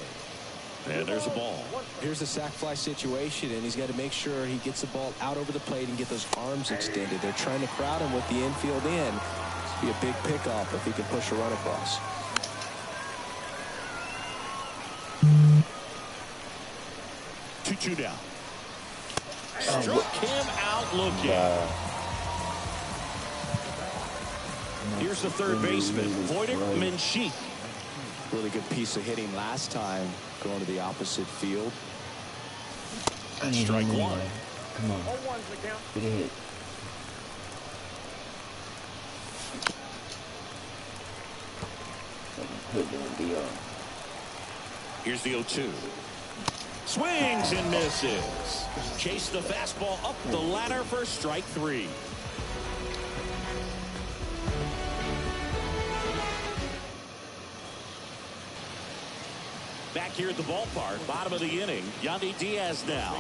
And there's a ball. Here's a sac fly situation, and he's got to make sure he gets the ball out over the plate and get those arms extended. They're trying to crowd him with the infield in. It's be a big pickoff if he can push a run across. Two down. Struck him out looking. Here's the third baseman, Voidic Menchik. Really good piece of hitting last time, going to the opposite field. Strike 1. Come on. 0-1's the count. Good hit. Here's the 0-2. Swings and misses. Chase the fastball up the ladder for strike 3. Back here at the ballpark, bottom of the inning, Yandy Diaz now.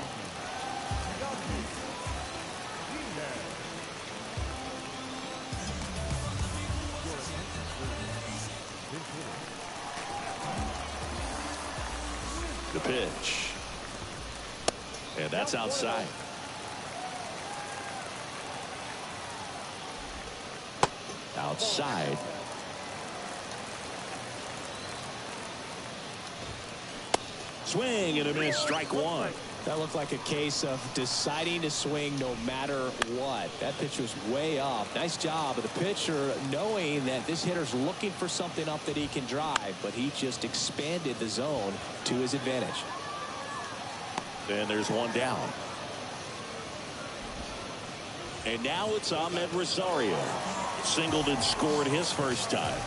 The pitch. And that's outside. Outside. Swing and a miss, strike 1. That looked like a case of deciding to swing no matter what. That pitch was way off. Nice job of the pitcher knowing that this hitter's looking for something up that he can drive, but he just expanded the zone to his advantage. And there's 1 down. And now it's Ahmed Rosario. Singled and scored his first time.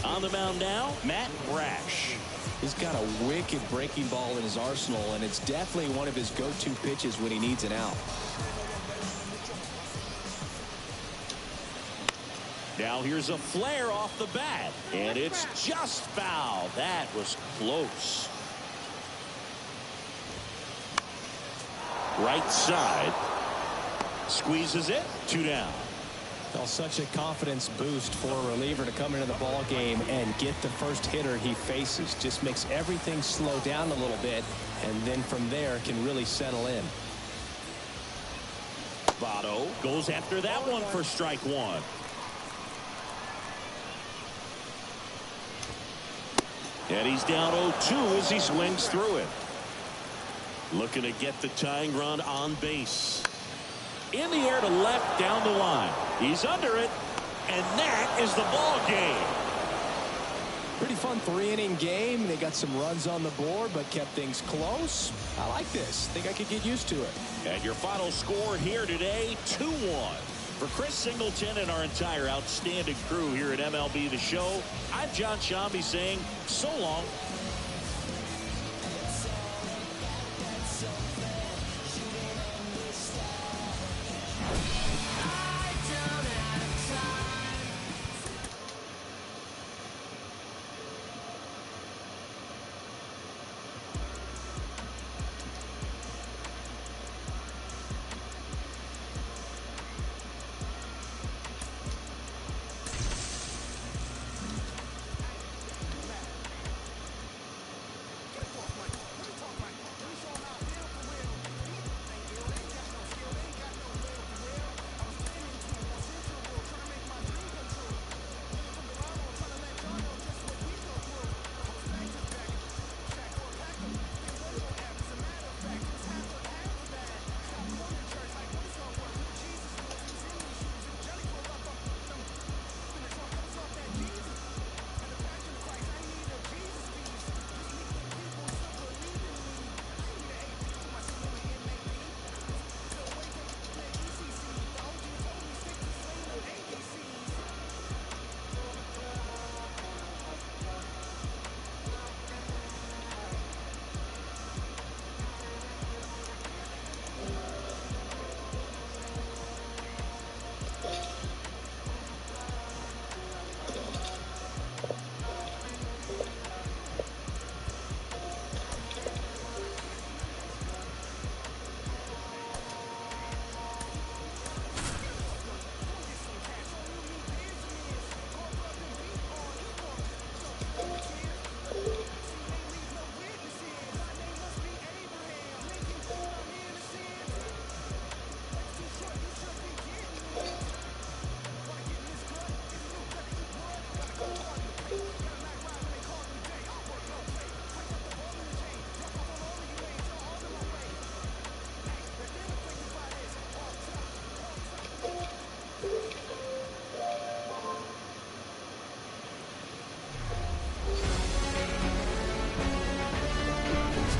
On the mound now, Matt Brash. He's got a wicked breaking ball in his arsenal, and it's definitely one of his go-to pitches when he needs an out. Now here's a flare off the bat, and it's just foul. That was close. Right side. Squeezes it. 2 down. Well, such a confidence boost for a reliever to come into the ball game and get the first hitter he faces. Just makes everything slow down a little bit, and then from there can really settle in. Votto goes after that one for strike one. And he's down 0-2 as he swings through it. Looking to get the tying run on base. In the air to left, down the line. He's under it, and that is the ball game. Pretty fun 3-inning game. They got some runs on the board, but kept things close. I like this. Think I could get used to it. And your final score here today, 2-1. For Chris Singleton and our entire outstanding crew here at MLB The Show, I'm John Shambi saying so long.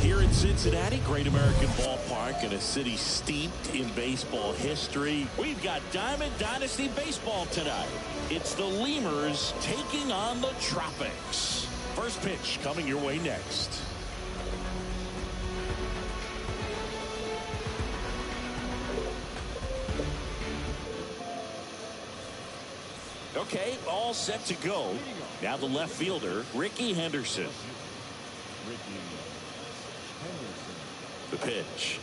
Here in Cincinnati, great American ballpark in a city steeped in baseball history. We've got Diamond Dynasty Baseball tonight. It's the Lemurs taking on the Tropics. First pitch coming your way next. Okay, all set to go. Now the left fielder, Ricky Henderson. The pitch.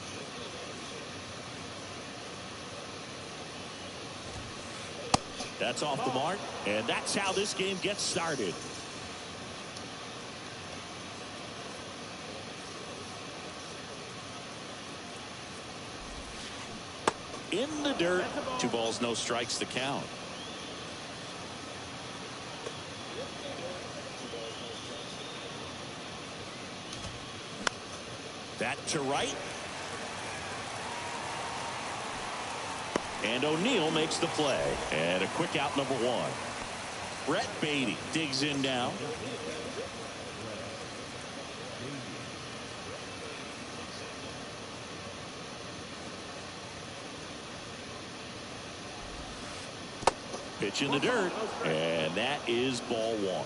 That's off the mark, and that's how this game gets started. In the dirt. 2 balls, no strikes to count. That to right. And O'Neill makes the play. And a quick out, number 1. Brett Beatty digs in now. Pitch in the dirt. And that is ball 1.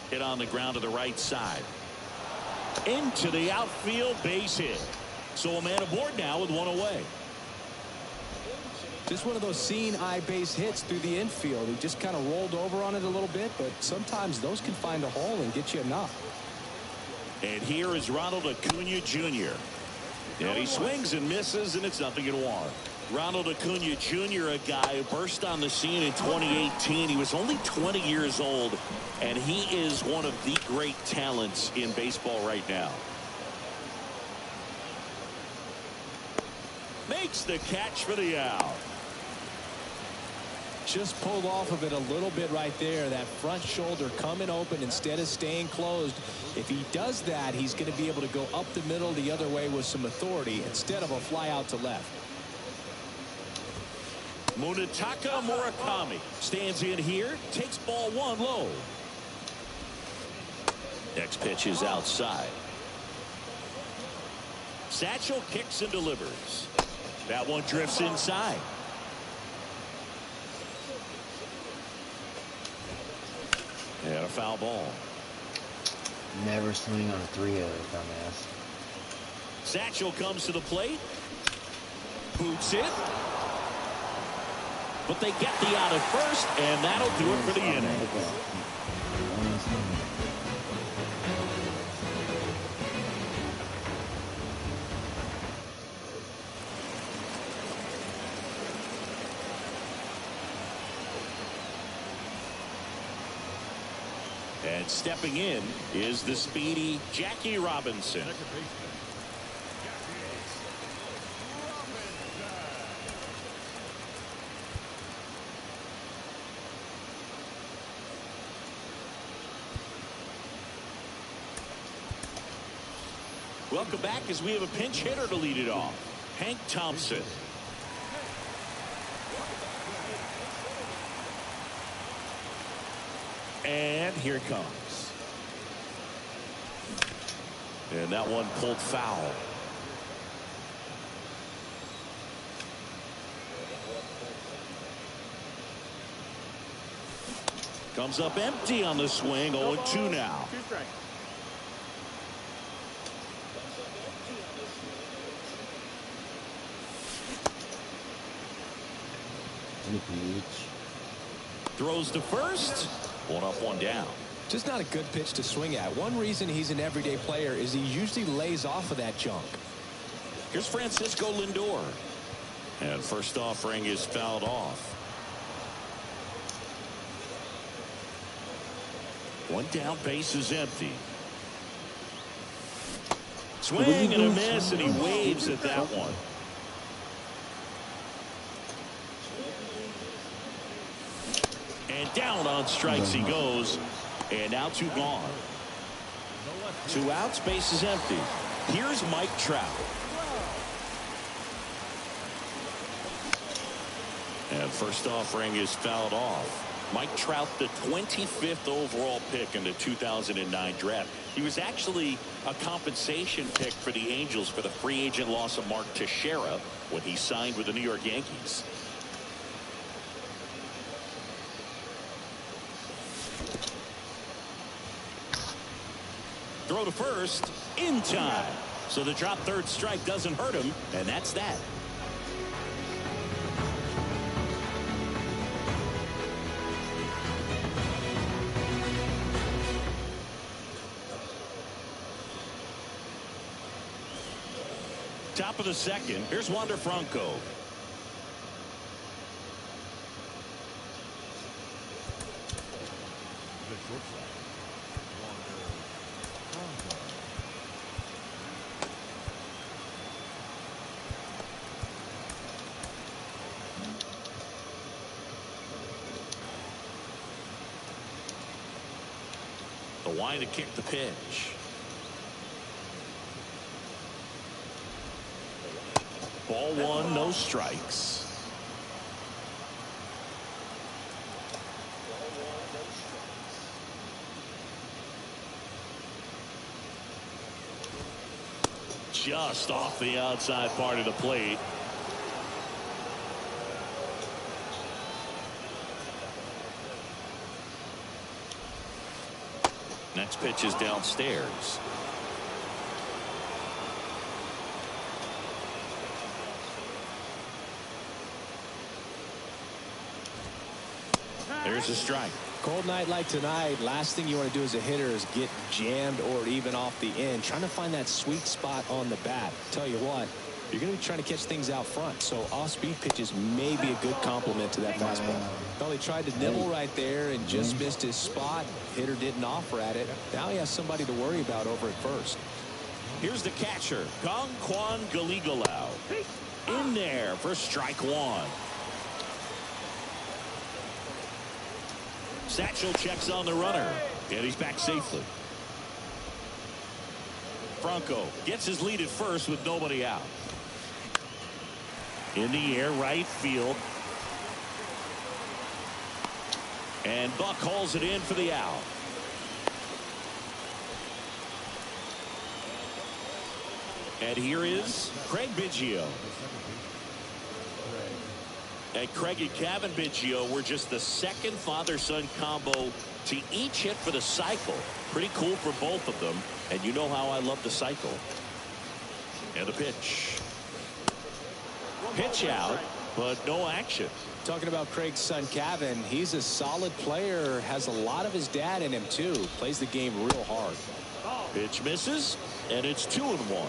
Hit on the ground to the right side. Into the outfield, base hit. So a man aboard now with 1 away. Just one of those seeing eye base hits through the infield. He just kind of rolled over on it a little bit, but sometimes those can find a hole and get you a knock. And here is Ronald Acuna Jr. And he swings and misses, and it's 0-1. Ronald Acuna Jr., a guy who burst on the scene in 2018. He was only 20 years old, and he is one of the great talents in baseball right now. Makes the catch for the out. Just pulled off of it a little bit right there. That front shoulder coming open instead of staying closed. If he does that, he's going to be able to go up the middle the other way with some authority instead of a fly out to left. Munetaka Murakami stands in here, takes ball 1 low. Next pitch is outside. Satchel kicks and delivers. That one drifts inside. And a foul ball. Never swing on a 3-0, dumbass. Satchel comes to the plate. Boots it. But they get the out at first, and that'll do it for the inning. And stepping in is the speedy Jackie Robinson. Welcome back as we have a pinch hitter to lead it off. Hank Thompson. And here it comes. And that one pulled foul. Comes up empty on the swing. 0-2 now. Throws to first. 1 up, 1 down. Just not a good pitch to swing at. One reason he's an everyday player is he usually lays off of that junk. Here's Francisco Lindor. And first offering is fouled off. 1 down, base is empty. Swing and a miss, and he waves at that one. And down on strikes he goes. And now 2 gone. 2 outs, base is empty. Here's Mike Trout. And first offering is fouled off. Mike Trout, the 25th overall pick in the 2009 draft. He was actually a compensation pick for the Angels for the free agent loss of Mark Teixeira when he signed with the New York Yankees. Throw to first in time. So the drop third strike doesn't hurt him, and that's that. Top of the second. Here's Wander Franco. The line to kick the pitch. Ball 1, no strikes. Just off the outside part of the plate. Next pitch is downstairs. There's a strike. Cold night like tonight, last thing you want to do as a hitter is get jammed or even off the end. Trying to find that sweet spot on the bat. Tell you what, you're going to be trying to catch things out front. So off-speed pitches may be a good complement to that fastball. Well, he tried to nibble right there and just missed his spot. Hitter didn't offer at it. Now he has somebody to worry about over at first. Here's the catcher, Gongkwan Galigalau. In there for strike one. Satchel checks on the runner, and he's back safely. Franco gets his lead at first with nobody out. In the air, right field. And Buck hauls it in for the out. And here is Craig Biggio. And Craig and Kevin Biggio were just the second father-son combo to each hit for the cycle. Pretty cool for both of them. And you know how I love the cycle. And a pitch. Pitch out, but no action. Talking about Craig's son, Kevin, he's a solid player, has a lot of his dad in him, too. Plays the game real hard. Pitch misses, and it's 2-1.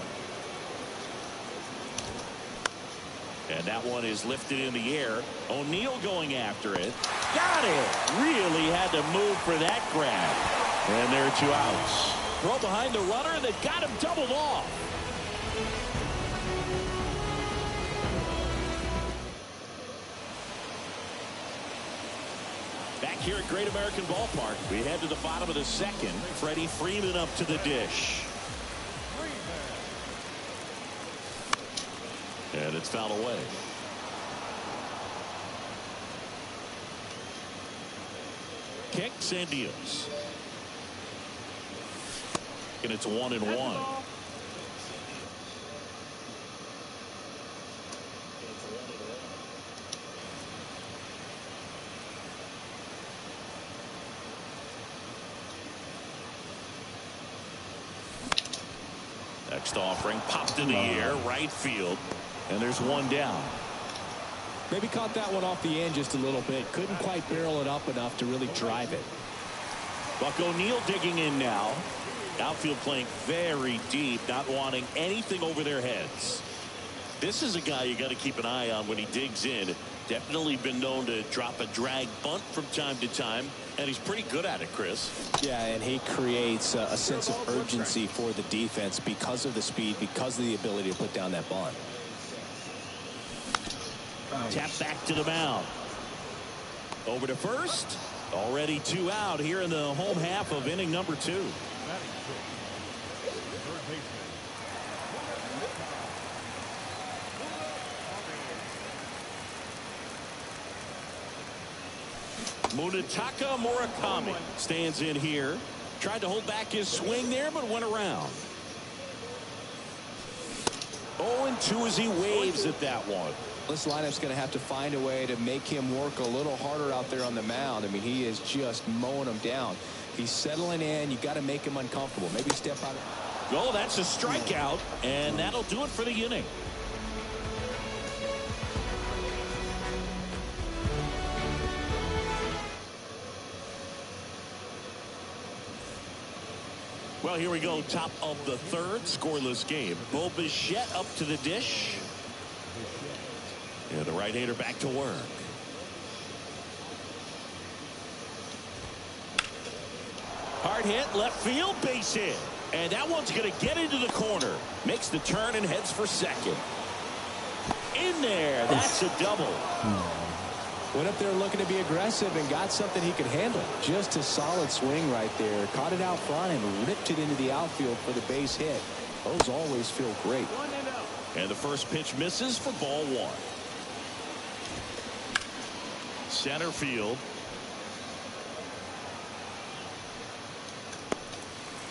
And that one is lifted in the air. O'Neill going after it. Got it. Really had to move for that grab. And there are 2 outs. Throw behind the runner. They've got him doubled off. Back here at Great American Ballpark, we head to the bottom of the second. Freddie Freeman up to the dish. And it's fouled away. Kicks and deals. And it's 1-1. Next offering popped in the air, right field. And there's 1 down. Maybe caught that one off the end just a little bit. Couldn't quite barrel it up enough to really drive it. Buck O'Neill digging in now. Outfield playing very deep, not wanting anything over their heads. This is a guy you got to keep an eye on when he digs in. Definitely been known to drop a drag bunt from time to time, and he's pretty good at it, Chris. Yeah, and he creates a sense of urgency for the defense because of the speed, because of the ability to put down that bunt. Tap back to the mound. Over to first. Already 2 out here in the home half of inning number 2. Munetaka Murakami stands in here. Tried to hold back his swing there, but went around. 0-2 as he waves at that one. This lineup's going to have to find a way to make him work a little harder out there on the mound. I mean, he is just mowing them down. He's settling in. You got to make him uncomfortable. Maybe step out. Oh, that's a strikeout, and that'll do it for the inning. Well, here we go. Top of the third, scoreless game. Bo Bichette up to the dish. And the right-hander back to work. Hard hit, left field, base hit. And that one's going to get into the corner. Makes the turn and heads for second. In there, that's a double. Went up there looking to be aggressive and got something he could handle. Just a solid swing right there. Caught it out front and ripped it into the outfield for the base hit. Those always feel great. And the first pitch misses for ball 1. Center field.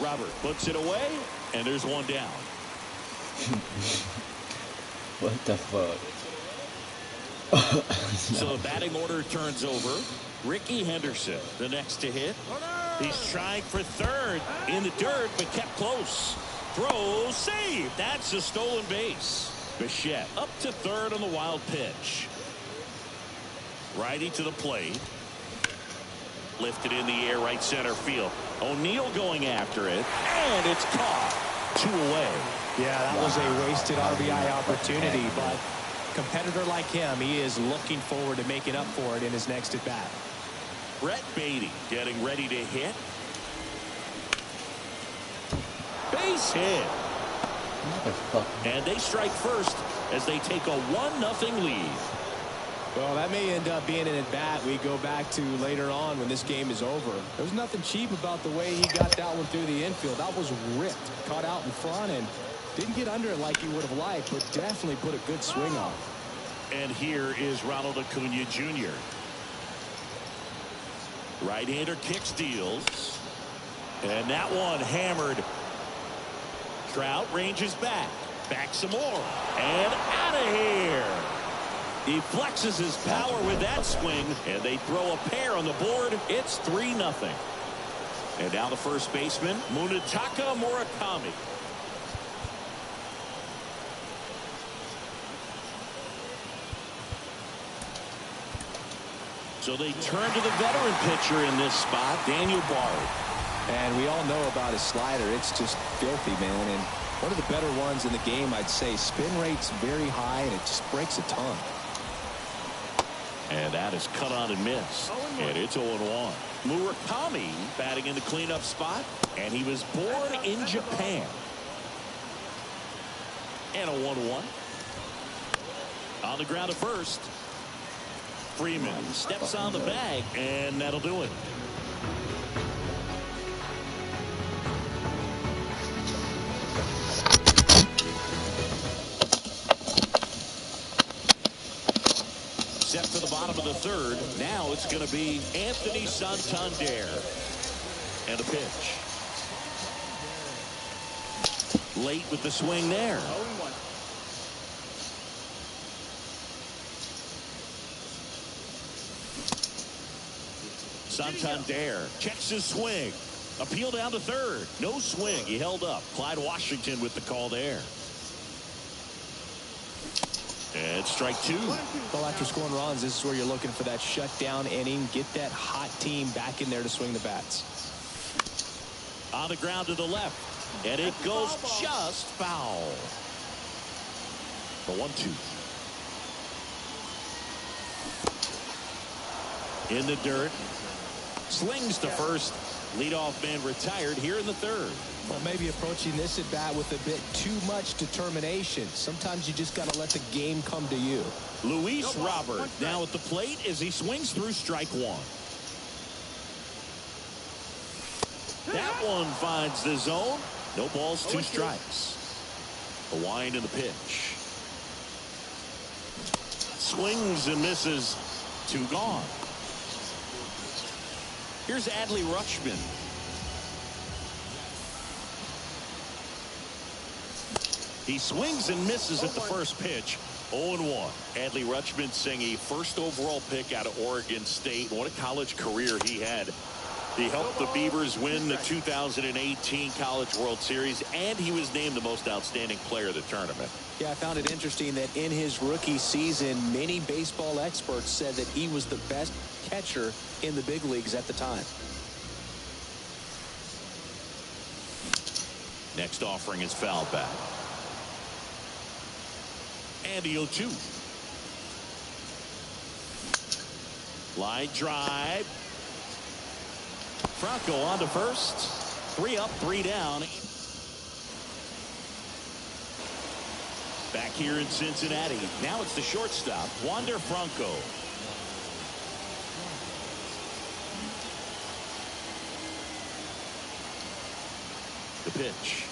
Robert puts it away, and there's 1 down. What the fuck? So the batting order turns over. Ricky Henderson, the next to hit. He's trying for third in the dirt, but kept close. Throw, save. That's a stolen base. Bichette up to third on the wild pitch. Righty to the plate. lifted in the air right center field. O'Neill going after it, and it's caught. 2 away. Yeah, that was a wasted RBI opportunity, but competitor like him, he is looking forward to making up for it in his next at bat. Brett Beatty getting ready to hit. Base hit. And they strike first as they take a 1-0 lead. Well, that may end up being an at-bat we go back to later on when this game is over. There's nothing cheap about the way he got that one through the infield. That was ripped, caught out in front, and didn't get under it like he would have liked, but definitely put a good swing on. And here is Ronald Acuna Jr. Right-hander kicks, deals. And that one hammered. Trout ranges back. Back some more. And out of here. He flexes his power with that swing, and they throw a pair on the board. It's 3-0. And now the first baseman, Munetaka Murakami. So they turn to the veteran pitcher in this spot, Daniel Bard. And we all know about his slider. It's just filthy, man. And one of the better ones in the game, I'd say. Spin rate's very high, and it just breaks a ton. And that is cut on and missed. And it's 0-1. Murakami batting in the cleanup spot. And he was born in Japan. And a 1-1. On the ground at first. Freeman steps on the bag, and that'll do it. Set to the bottom of the third. Now it's going to be Anthony Santander. And a pitch. Late with the swing there. Santander checks his swing. Appeal down to third. No swing. He held up. Clyde Washington with the call there. And strike 2. Well, after scoring runs, this is where you're looking for that shutdown inning. Get that hot team back in there to swing the bats. On the ground to the left. And it goes just foul. The 1-2. In the dirt. Slings to first. Leadoff man retired here in the third. Well, maybe approaching this at bat with a bit too much determination. Sometimes you just got to let the game come to you. Luis Robert now at the plate as he swings through strike 1. That one finds the zone. No balls, 2 strikes. The wind and the pitch. Swings and misses. 2 gone. Here's Adley Rutschman. He swings and misses at the first pitch. 0-1. Adley Rutschman singing first overall pick out of Oregon State. What a college career he had. He helped the Beavers win the 2018 College World Series, and he was named the most outstanding player of the tournament. Yeah, I found it interesting that in his rookie season, many baseball experts said that he was the best catcher in the big leagues at the time. Next offering is foul back. And the 0-2. Line drive. Franco on to first. 3 up, 3 down. Back here in Cincinnati. Now it's the shortstop, Wander Franco. The pitch.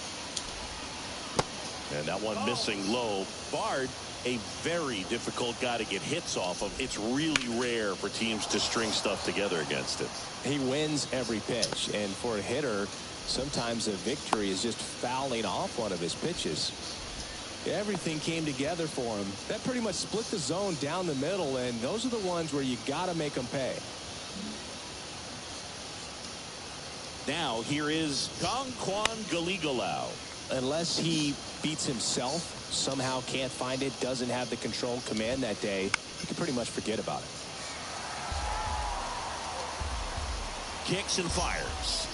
And that one missing low. Bard, a very difficult guy to get hits off of. It's really rare for teams to string stuff together against it. He wins every pitch, and for a hitter, sometimes a victory is just fouling off one of his pitches. Everything came together for him. That pretty much split the zone down the middle, and those are the ones where you got to make them pay. Now here is Kangkwan Galigalao. Unless he beats himself, somehow can't find it, doesn't have the control command that day, you can pretty much forget about it. Kicks and fires.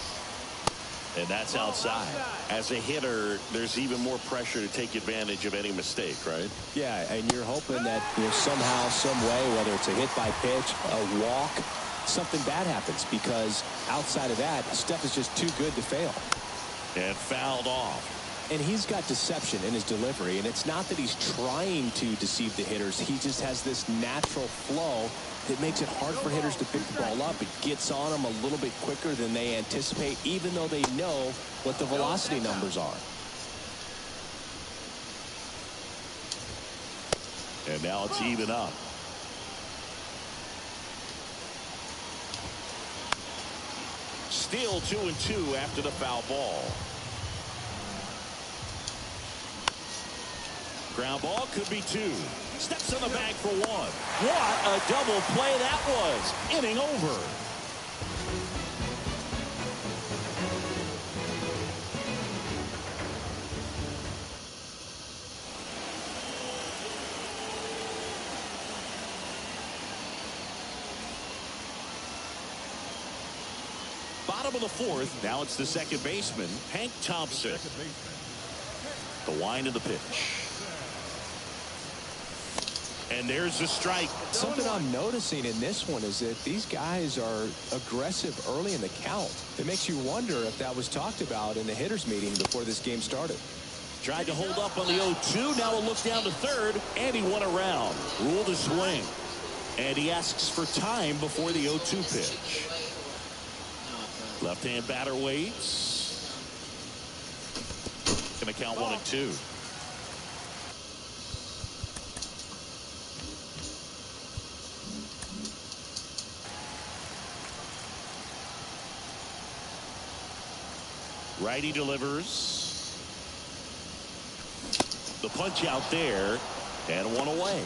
And that's outside. As a hitter, there's even more pressure to take advantage of any mistake, right? Yeah, and you're hoping that somehow, some way, whether it's a hit by pitch, a walk, something bad happens, because outside of that, stuff is just too good to fail. And fouled off. And he's got deception in his delivery, and it's not that he's trying to deceive the hitters. He just has this natural flow that makes it hard for hitters to pick the ball up. It gets on them a little bit quicker than they anticipate, even though they know what the velocity numbers are. And now it's even up. Still 2-2 after the foul ball. Ground ball could be 2. Steps in the bag for 1. What a double play that was. Inning over. Bottom of the 4th. Now it's the second baseman, Hank Thompson. The wind of the pitch. And there's a strike. Something I'm noticing in this one is that these guys are aggressive early in the count. It makes you wonder if that was talked about in the hitters meeting before this game started. Tried to hold up on the 0-2. Now a look down to third, and he went around. Ruled a swing. And he asks for time before the 0-2 pitch. Left-hand batter waits. Gonna count 1-2. Righty delivers. The punch out there, and 1 away.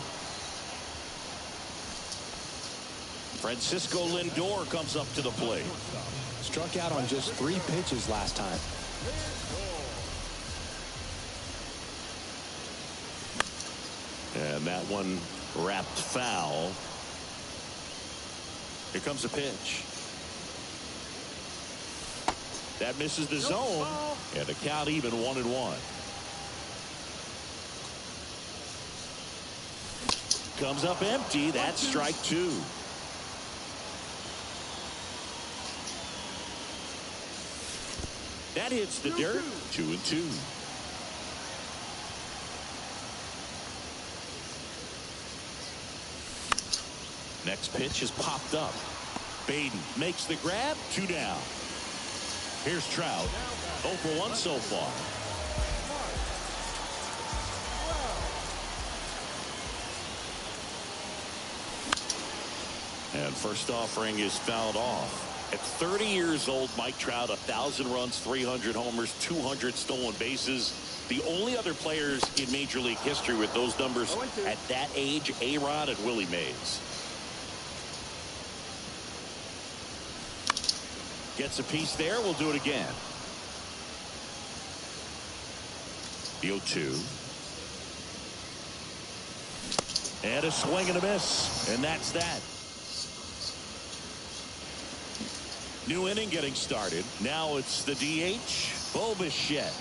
Francisco Lindor comes up to the plate. Struck out on just 3 pitches last time. And that one wrapped foul. Here comes a pitch. That misses the zone, and the count even 1-1. Comes up empty. That's strike 2. That hits the dirt. 2-2. Next pitch is popped up. Baden makes the grab. 2 down. Here's Trout. 0 for 1 so far. And first offering is fouled off. At 30 years old, Mike Trout, 1,000 runs, 300 homers, 200 stolen bases. The only other players in Major League history with those numbers at that age, A-Rod and Willie Mays. Gets a piece there. We'll do it again. The 0-2. And a swing and a miss. And that's that. New inning getting started. Now it's the DH, Bo Bichette.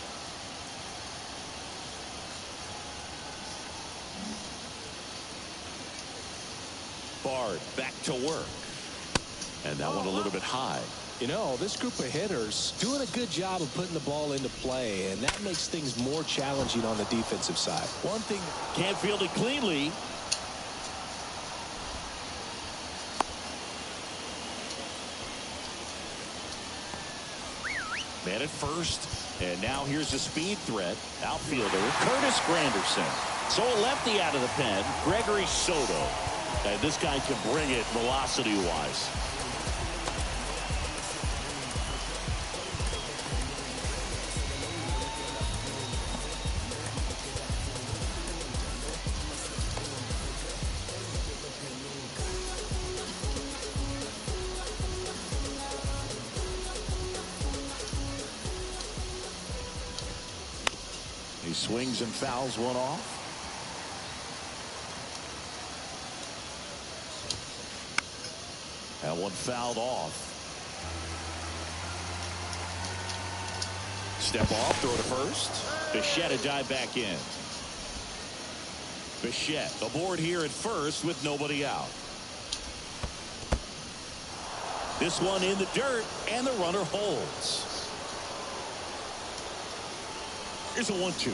Bard back to work. And that one a little bit high. You know, this group of hitters doing a good job of putting the ball into play, and that makes things more challenging on the defensive side. One thing, can't field it cleanly. Man at first, and now here's a speed threat. Outfielder Curtis Granderson. So a lefty out of the pen, Gregory Soto. And this guy can bring it velocity-wise. He swings and fouls one off. That one fouled off. Step off, throw to first. Bichette a dive back in. Bichette aboard here at first with nobody out. This one in the dirt, and the runner holds. Here's a 1-2.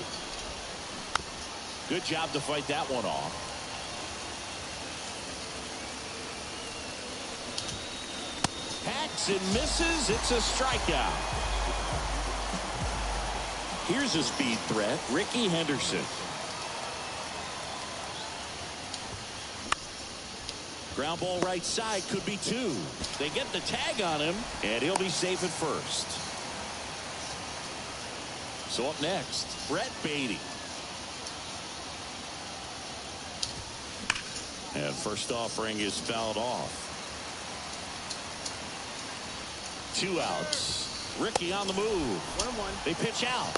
Good job to fight that one off. Hacks and misses. It's a strikeout. Here's a speed threat, Ricky Henderson. Ground ball right side, could be 2. They get the tag on him, and he'll be safe at first. So up next, Brett Beatty. And first offering is fouled off. 2 outs. Ricky on the move. 1-1. They pitch out.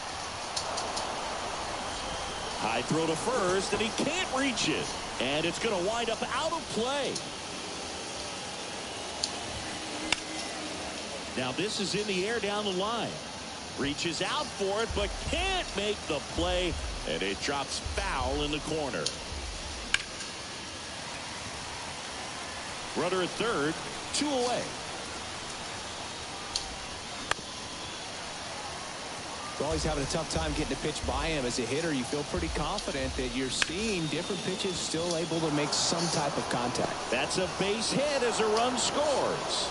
High throw to first, and he can't reach it. And it's going to wind up out of play. Now this is in the air down the line. Reaches out for it, but can't make the play. And it drops foul in the corner. Runner at third, 2 away. You're always having a tough time getting a pitch by him. As a hitter, you feel pretty confident that you're seeing different pitches still able to make some type of contact. That's a base hit as a run scores.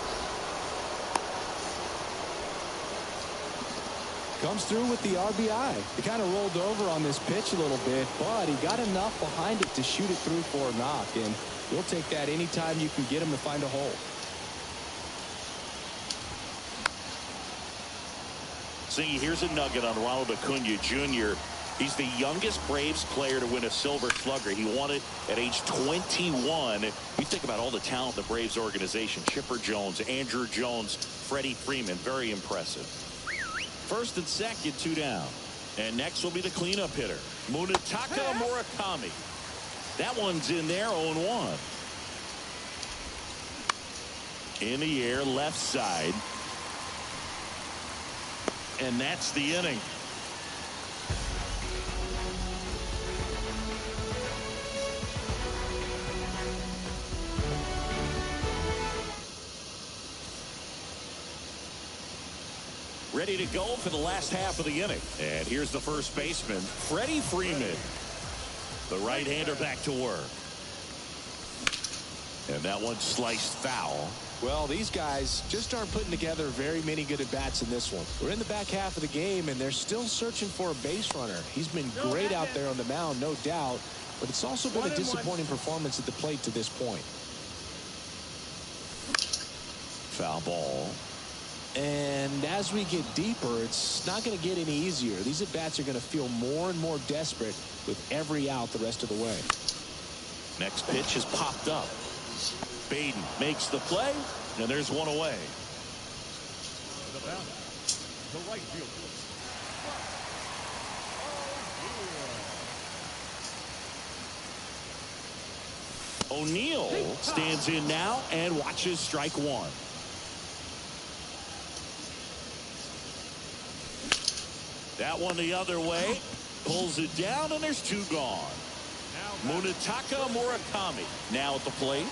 Comes through with the RBI. He kind of rolled over on this pitch a little bit, but he got enough behind it to shoot it through for a knock, and you'll take that anytime you can get him to find a hole. See, here's a nugget on Ronald Acuna Jr. He's the youngest Braves player to win a Silver Slugger. He won it at age 21. You think about all the talent in the Braves organization. Chipper Jones, Andrew Jones, Freddie Freeman. Very impressive. First and second, 2 down. And next will be the cleanup hitter, Munetaka Murakami. That one's in there, 0-1. In the air, left side. And that's the inning. Ready to go for the last half of the inning. And here's the first baseman, Freddie Freeman. The right-hander back to work. And that one sliced foul. Well, these guys just aren't putting together very many good at-bats in this one. We're in the back half of the game, and they're still searching for a base runner. He's been great out there on the mound, no doubt, but it's also been a disappointing performance at the plate to this point. Foul ball. And as we get deeper, it's not going to get any easier. These at-bats are going to feel more and more desperate with every out the rest of the way. Next pitch is popped up. Baden makes the play, and there's one away. The batter, the right fielder. O'Neill stands in now and watches strike 1. That one the other way. Pulls it down, and there's 2 gone. Munetaka Murakami now at the plate.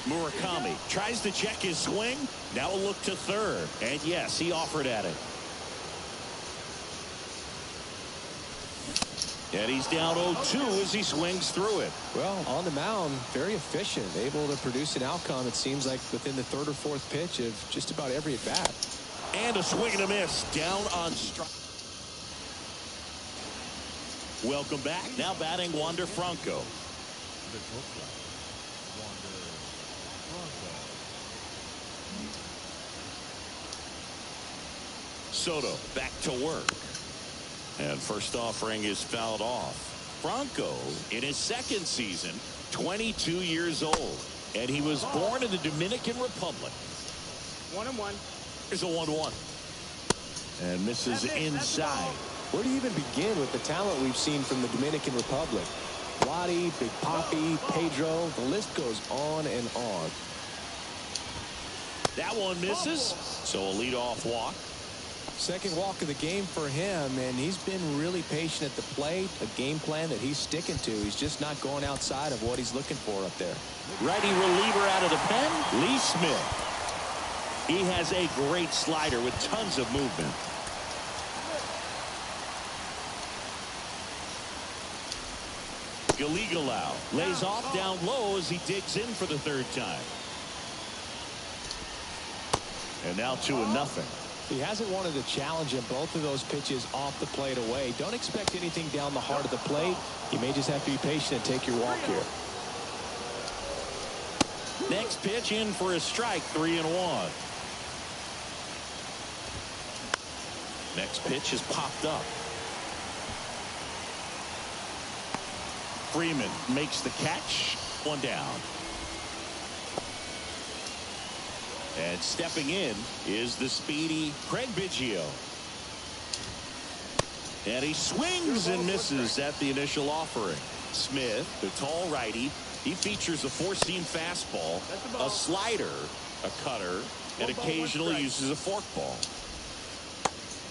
Murakami tries to check his swing. Now a look to third. And yes, he offered at it. And he's down 0-2 as he swings through it. Well, on the mound, very efficient, able to produce an outcome, it seems like, within the 3rd or 4th pitch of just about every at-bat. And a swing and a miss down on strike. Welcome back. Now batting Wander Franco. Soto back to work. And first offering is fouled off. Franco in his 2nd season, 22 years old. And he was born in the Dominican Republic. 1-1. Here's a 1-1. And misses inside. Where do you even begin with the talent we've seen from the Dominican Republic? Roddy, Big Papi, Pedro. The list goes on and on. That one misses. So a leadoff walk. Second walk of the game for him, and he's been really patient at the plate. A game plan that he's sticking to. He's just not going outside of what he's looking for up there. Righty reliever out of the pen, Lee Smith. He has a great slider with tons of movement. Gallegalo lays off down low as he digs in for the third time. And now 2-0. He hasn't wanted to challenge him. Both of those pitches off the plate away. Don't expect anything down the heart of the plate. You may just have to be patient and take your walk here. Next pitch in for a strike, 3-1. Next pitch is popped up. Freeman makes the catch. One down. And stepping in is the speedy Craig Biggio. And he swings and misses at the initial offering. Smith, the tall righty, he features a four-seam fastball, a slider, a cutter, and occasionally uses a forkball.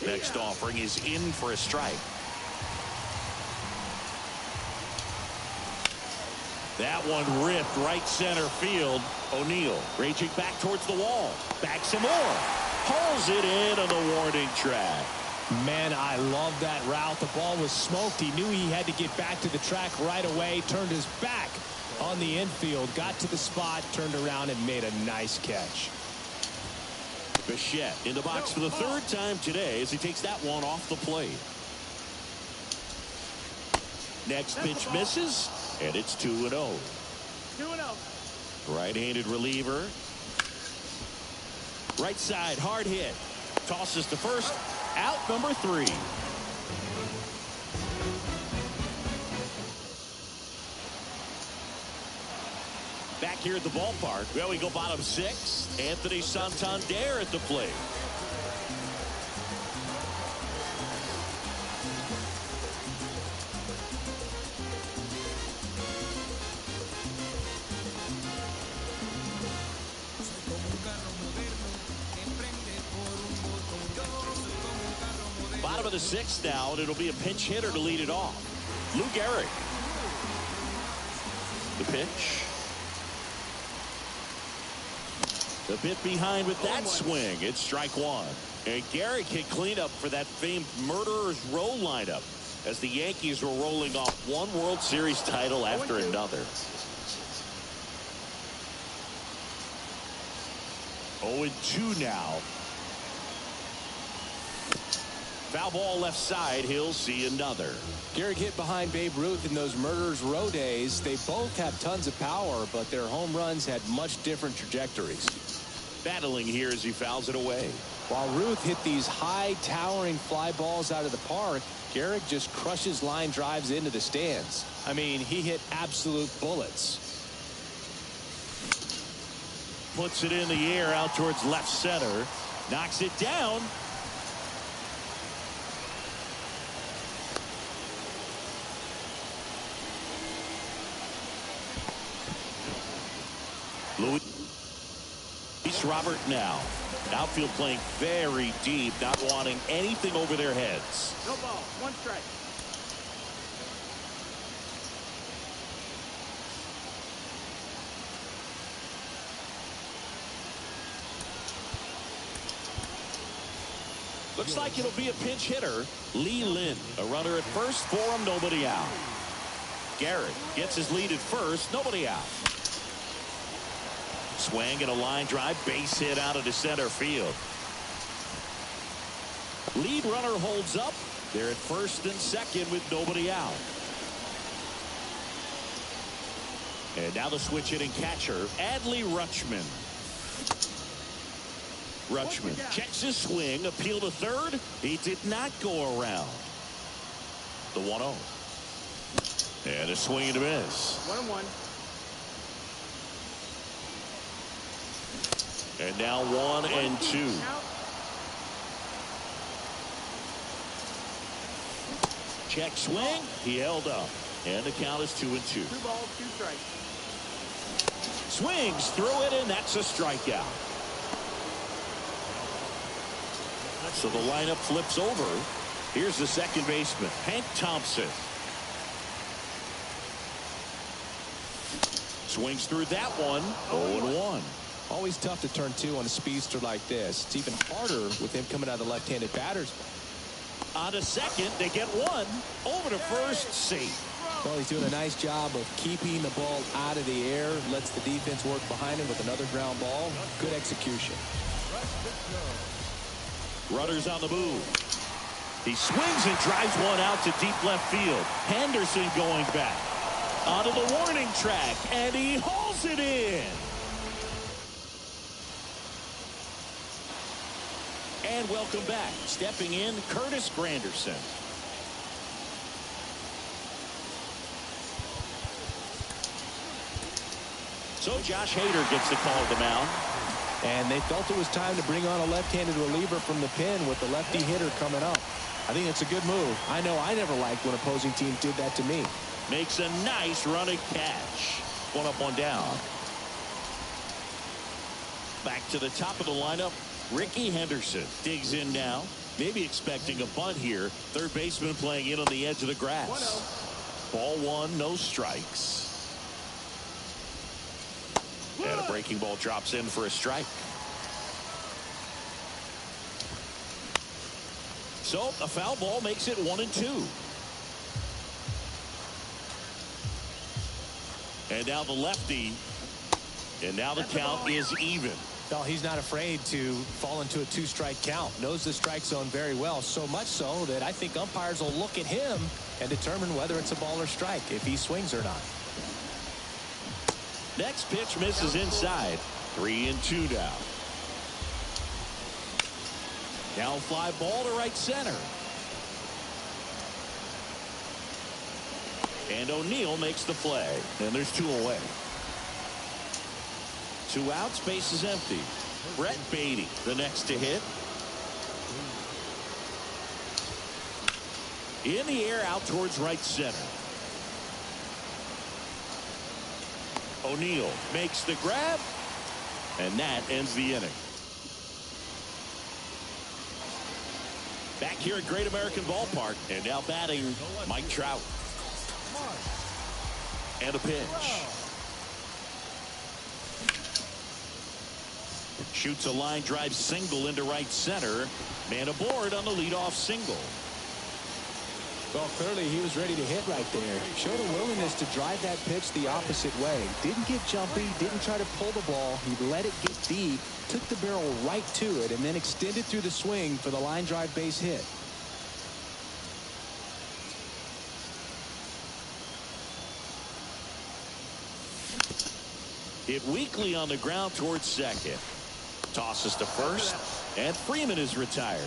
Next offering is in for a strike. That one ripped right center field. O'Neill raging back towards the wall. Back some more. Pulls it in on the warning track. Man, I love that route. The ball was smoked. He knew he had to get back to the track right away. Turned his back on the infield. Got to the spot. Turned around and made a nice catch. Bichette in the box for the third time today as he takes that one off the plate. Next pitch misses, and it's 2-0. 2-0. Right-handed reliever. Right side, hard hit. Tosses to first. Out number 3. Back here at the ballpark. Well, we go bottom 6. Anthony Santander at the plate. Bottom of the 6th now, and it'll be a pinch hitter to lead it off. Lou Gehrig. The pitch. A bit behind with that swing. It's strike 1. And Gehrig hit cleanup for that famed Murderers Row lineup as the Yankees were rolling off one World Series title after another. 0-2 now. Foul ball left side. He'll see another. Gehrig hit behind Babe Ruth in those Murderers Row days. They both have tons of power, but their home runs had much different trajectories. Battling here as he fouls it away. While Ruth hit these high towering fly balls out of the park, Gehrig just crushes line drives into the stands. I mean, he hit absolute bullets. Puts it in the air out towards left center. Knocks it down. Luis Robert now. Outfield playing very deep, not wanting anything over their heads. No ball. 1 strike. Looks like it'll be a pinch hitter. Lee Lynn, a runner at first for him, nobody out. Garrett gets his lead at first, nobody out. Swing and a line drive, base hit out into center field. Lead runner holds up. They're at first and second with nobody out. And now the switch hitting catcher, Adley Rutschman. Rutschman checks his swing, appeal to third. He did not go around. The 1-0. And a swing and a miss. 1-1. And now 1-2. Check swing. He held up. And the count is 2-2. 2 balls, 2 strikes. Swings through it, and that's a strikeout. So the lineup flips over. Here's the second baseman, Hank Thompson. Swings through that one. 0-1. Always tough to turn 2 on a speedster like this. It's even harder with him coming out of the left-handed batters. On to second, they get one. Over to first, safe. Well, he's doing a nice job of keeping the ball out of the air. Lets the defense work behind him with another ground ball. Good execution. Runners on the move. He swings and drives one out to deep left field. Henderson going back. Onto the warning track, and he hauls it in. And welcome back. Stepping in, Curtis Granderson. So Josh Hader gets the call at the mound. And they felt it was time to bring on a left-handed reliever from the pen with the lefty hitter coming up. I think it's a good move. I know I never liked when opposing teams did that to me. Makes a nice running catch. One up, one down. Back to the top of the lineup. Ricky Henderson digs in now. Maybe expecting a bunt here. Third baseman playing in on the edge of the grass. 1-0. Ball one, no strikes. And a breaking ball drops in for a strike. So a foul ball makes it 1-2. And now the lefty. And now the count is even. No, he's not afraid to fall into a 2-strike count. Knows the strike zone very well. So much so that I think umpires will look at him and determine whether it's a ball or strike, if he swings or not. Next pitch misses inside. 3-2 now. Now fly ball to right center. And O'Neill makes the play. And there's 2 away. 2 outs, base is empty. Brett Beatty, the next to hit. In the air, out towards right center. O'Neill makes the grab, and that ends the inning. Back here at Great American Ballpark, and now batting Mike Trout. And a pitch. Shoots a line drive single into right center. Man aboard on the leadoff single. Well, clearly he was ready to hit right there. Showed a willingness to drive that pitch the opposite way. Didn't get jumpy, didn't try to pull the ball. He let it get deep, took the barrel right to it, and then extended through the swing for the line drive base hit. Hit weakly on the ground towards second. Tosses to first, and Freeman is retired.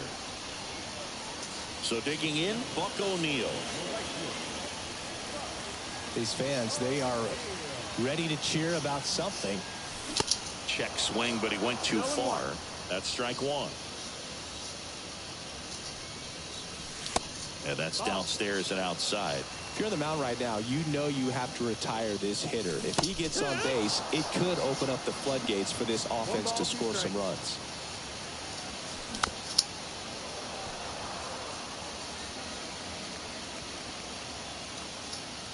So digging in, Buck O'Neill. These fans, they are ready to cheer about something. Check swing, but he went too far. That's strike 1. And that's downstairs and outside. If you're on the mound right now, you know you have to retire this hitter. If he gets on base, it could open up the floodgates for this offense to score some runs.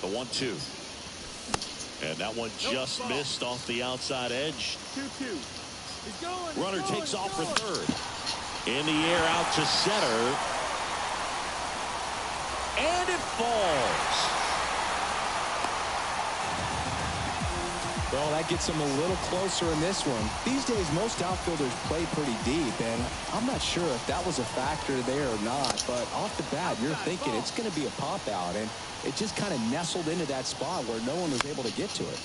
The 1-2. And that one just missed off the outside edge. 2-2. He's going. Runner takes off for third. In the air, out to center. And it falls. Well, that gets him a little closer in this one. These days, most outfielders play pretty deep, and I'm not sure if that was a factor there or not, but off the bat, you're thinking it's going to be a pop-out, and it just kind of nestled into that spot where no one was able to get to it.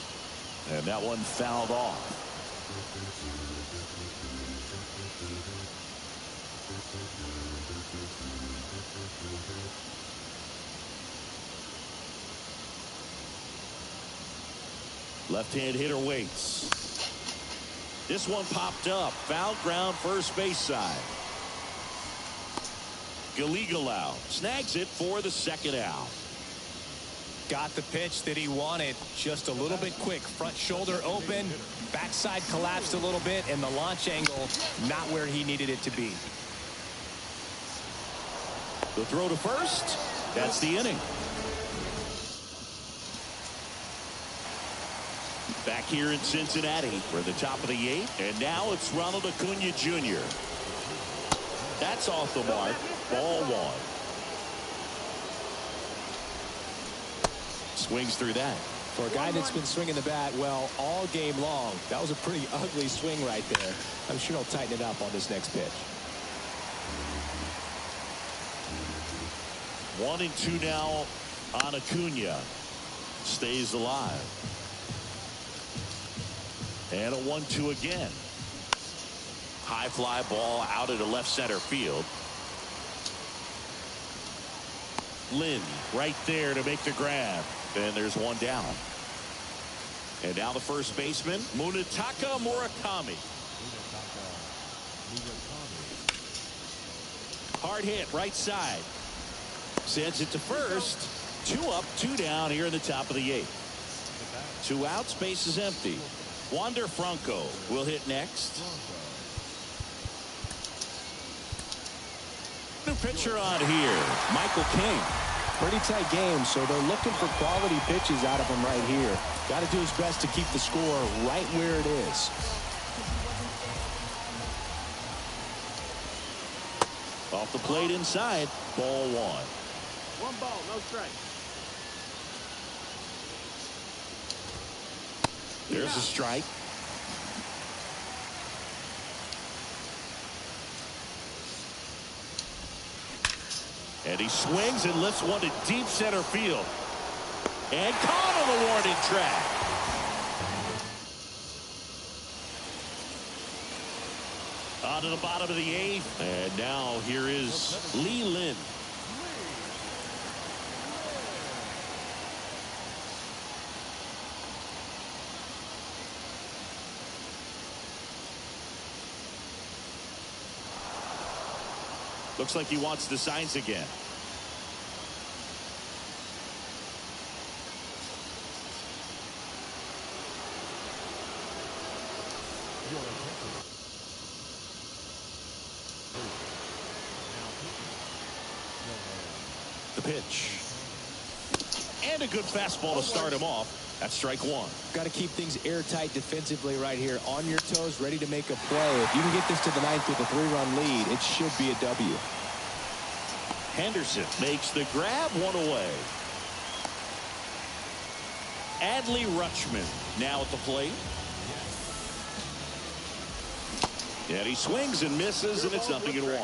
And that one fouled off. Left-hand hitter waits. This one popped up. Foul ground, first base side. Gallegos snags it for the second out. Got the pitch that he wanted. Just a little bit quick. Front shoulder open. Backside collapsed a little bit, and the launch angle not where he needed it to be. The throw to first. That's the inning. Back here in Cincinnati, we're the top of the 8th, and now it's Ronald Acuna Jr. That's off the mark. Ball 1. Swings through that. For a guy that's been swinging the bat well all game long, that was a pretty ugly swing right there. I'm sure he'll tighten it up on this next pitch. 1-2 now on Acuna. Stays alive. And a 1-2 again. High fly ball out into left center field. Lynn right there to make the grab. And there's one down. And now the first baseman, Munetaka Murakami. Hard hit right side. Sends it to first. 2 up, 2 down here in the top of the 8th. 2 outs, base is empty. Wander Franco will hit next. New pitcher on here, Michael King. Pretty tight game, so they're looking for quality pitches out of him right here. Got to do his best to keep the score right where it is. Off the plate inside, ball 1. 1 ball, no strike. There's a strike. And he swings and lifts one to deep center field. And caught on the warning track. On to the bottom of the 8th. And now here is Lee Lin. Looks like he wants the signs again. The pitch. And a good fastball to start him off. That's strike 1. Got to keep things airtight defensively right here. On your toes, ready to make a play. If you can get this to the 9th with a 3-run lead, it should be a W. Henderson makes the grab, 1 away. Adley Rutschman now at the plate. And he swings and misses, and it's 0-1.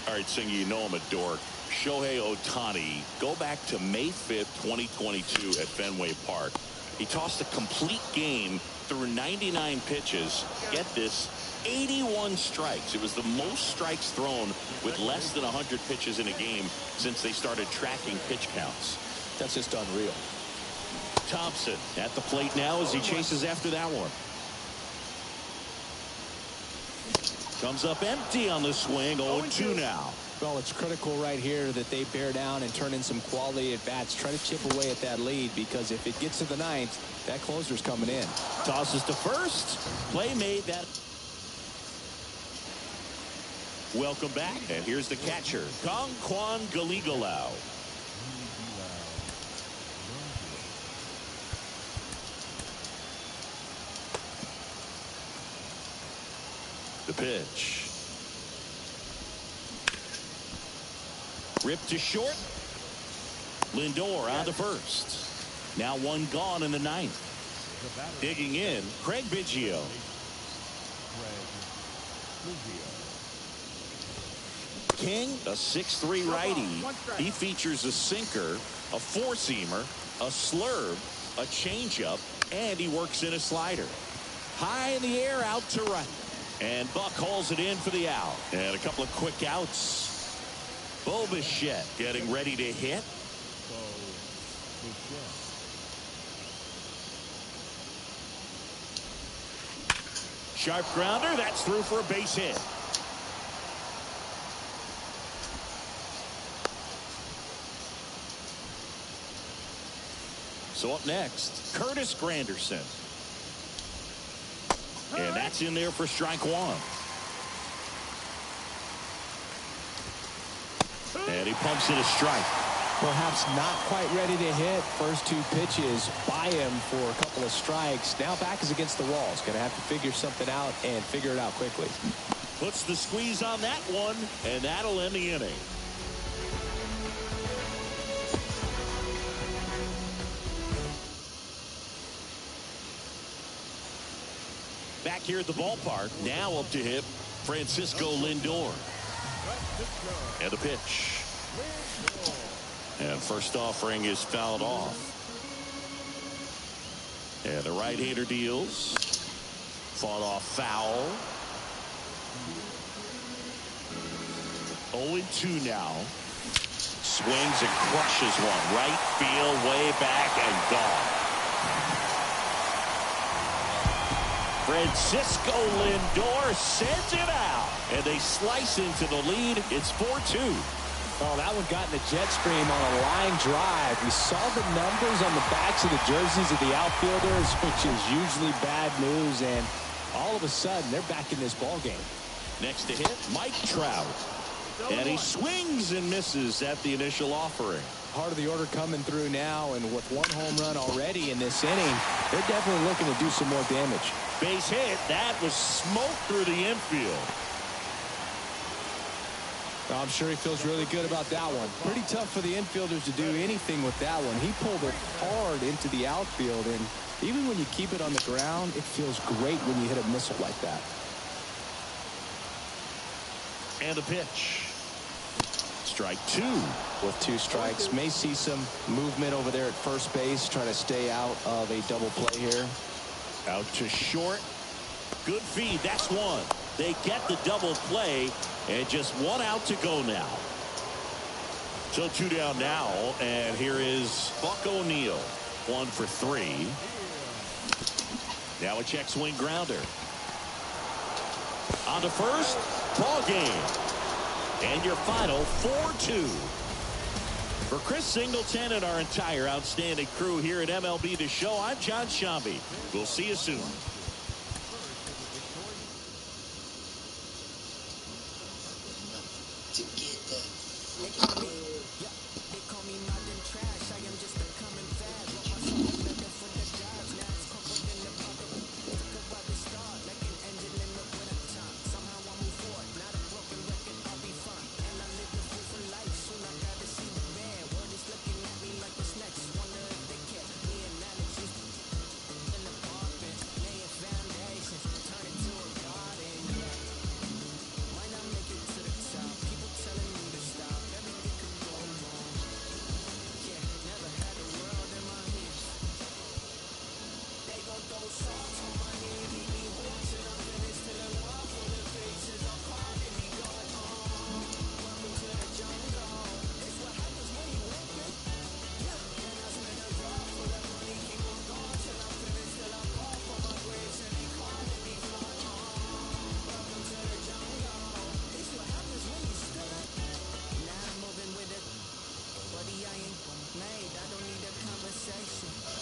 All right, Singy, you know I'm a dork. Shohei Ohtani, go back to May 5th, 2022 at Fenway Park. He tossed a complete game through 99 pitches. Get this, 81 strikes. It was the most strikes thrown with less than 100 pitches in a game since they started tracking pitch counts. That's just unreal. Thompson at the plate now as he chases after that one. Comes up empty on the swing. 0-2 now. Well, it's critical right here that they bear down and turn in some quality at bats. Try to chip away at that lead, because if it gets to the 9th, that closer's coming in. Tosses to first. Play made. That. Welcome back. And here's the catcher, Kong-Kwan Galigalau. The pitch. Ripped to short. Lindor on to first. Now 1 gone in the 9th. Digging in, Craig Biggio. King, a 6'3" righty. He features a sinker, a 4-seamer, a slurve, a changeup, and he works in a slider. High in the air, out to right. And Buck hauls it in for the out. And a couple of quick outs. Bo Bichette getting ready to hit. Sharp grounder. That's through for a base hit. So up next, Curtis Granderson. And that's in there for strike one. And he pumps it a strike. Perhaps not quite ready to hit. First two pitches by him for a couple of strikes. Now back is against the wall. He's going to have to figure something out and figure it out quickly. Puts the squeeze on that one, and that'll end the inning. Back here at the ballpark, now up to hit Francisco Lindor. And the pitch. And first offering is fouled off. And the right-hander deals. Fought off foul. 0-2 now. Swings and crushes one. Right field, way back, and gone. Francisco Lindor sends it out. And they slice into the lead. It's 4-2. Oh, that one got in the jet stream on a line drive. We saw the numbers on the backs of the jerseys of the outfielders, which is usually bad news. And all of a sudden, they're back in this ball game. Next to hit, Mike Trout. And he swings and misses at the initial offering. Part of the order coming through now, and with one home run already in this inning, they're definitely looking to do some more damage. Base hit. That was smoke through the infield. Well, I'm sure he feels really good about that one. Pretty tough for the infielders to do anything with that one. He pulled it hard into the outfield, and even when you keep it on the ground, it feels great when you hit a missile like that. And the pitch. Strike two. With two strikes, may see some movement over there at first base, try to stay out of a double play here. Out to short. Good feed. That's one. They get the double play, and just one out to go now. So two down now, and here is Buck O'Neil. 1 for 3. Now a check swing grounder. On to first. Ball game. And your final 4-2. For Chris Singleton and our entire outstanding crew here at MLB The Show, I'm John Shambi. We'll see you soon. To get that.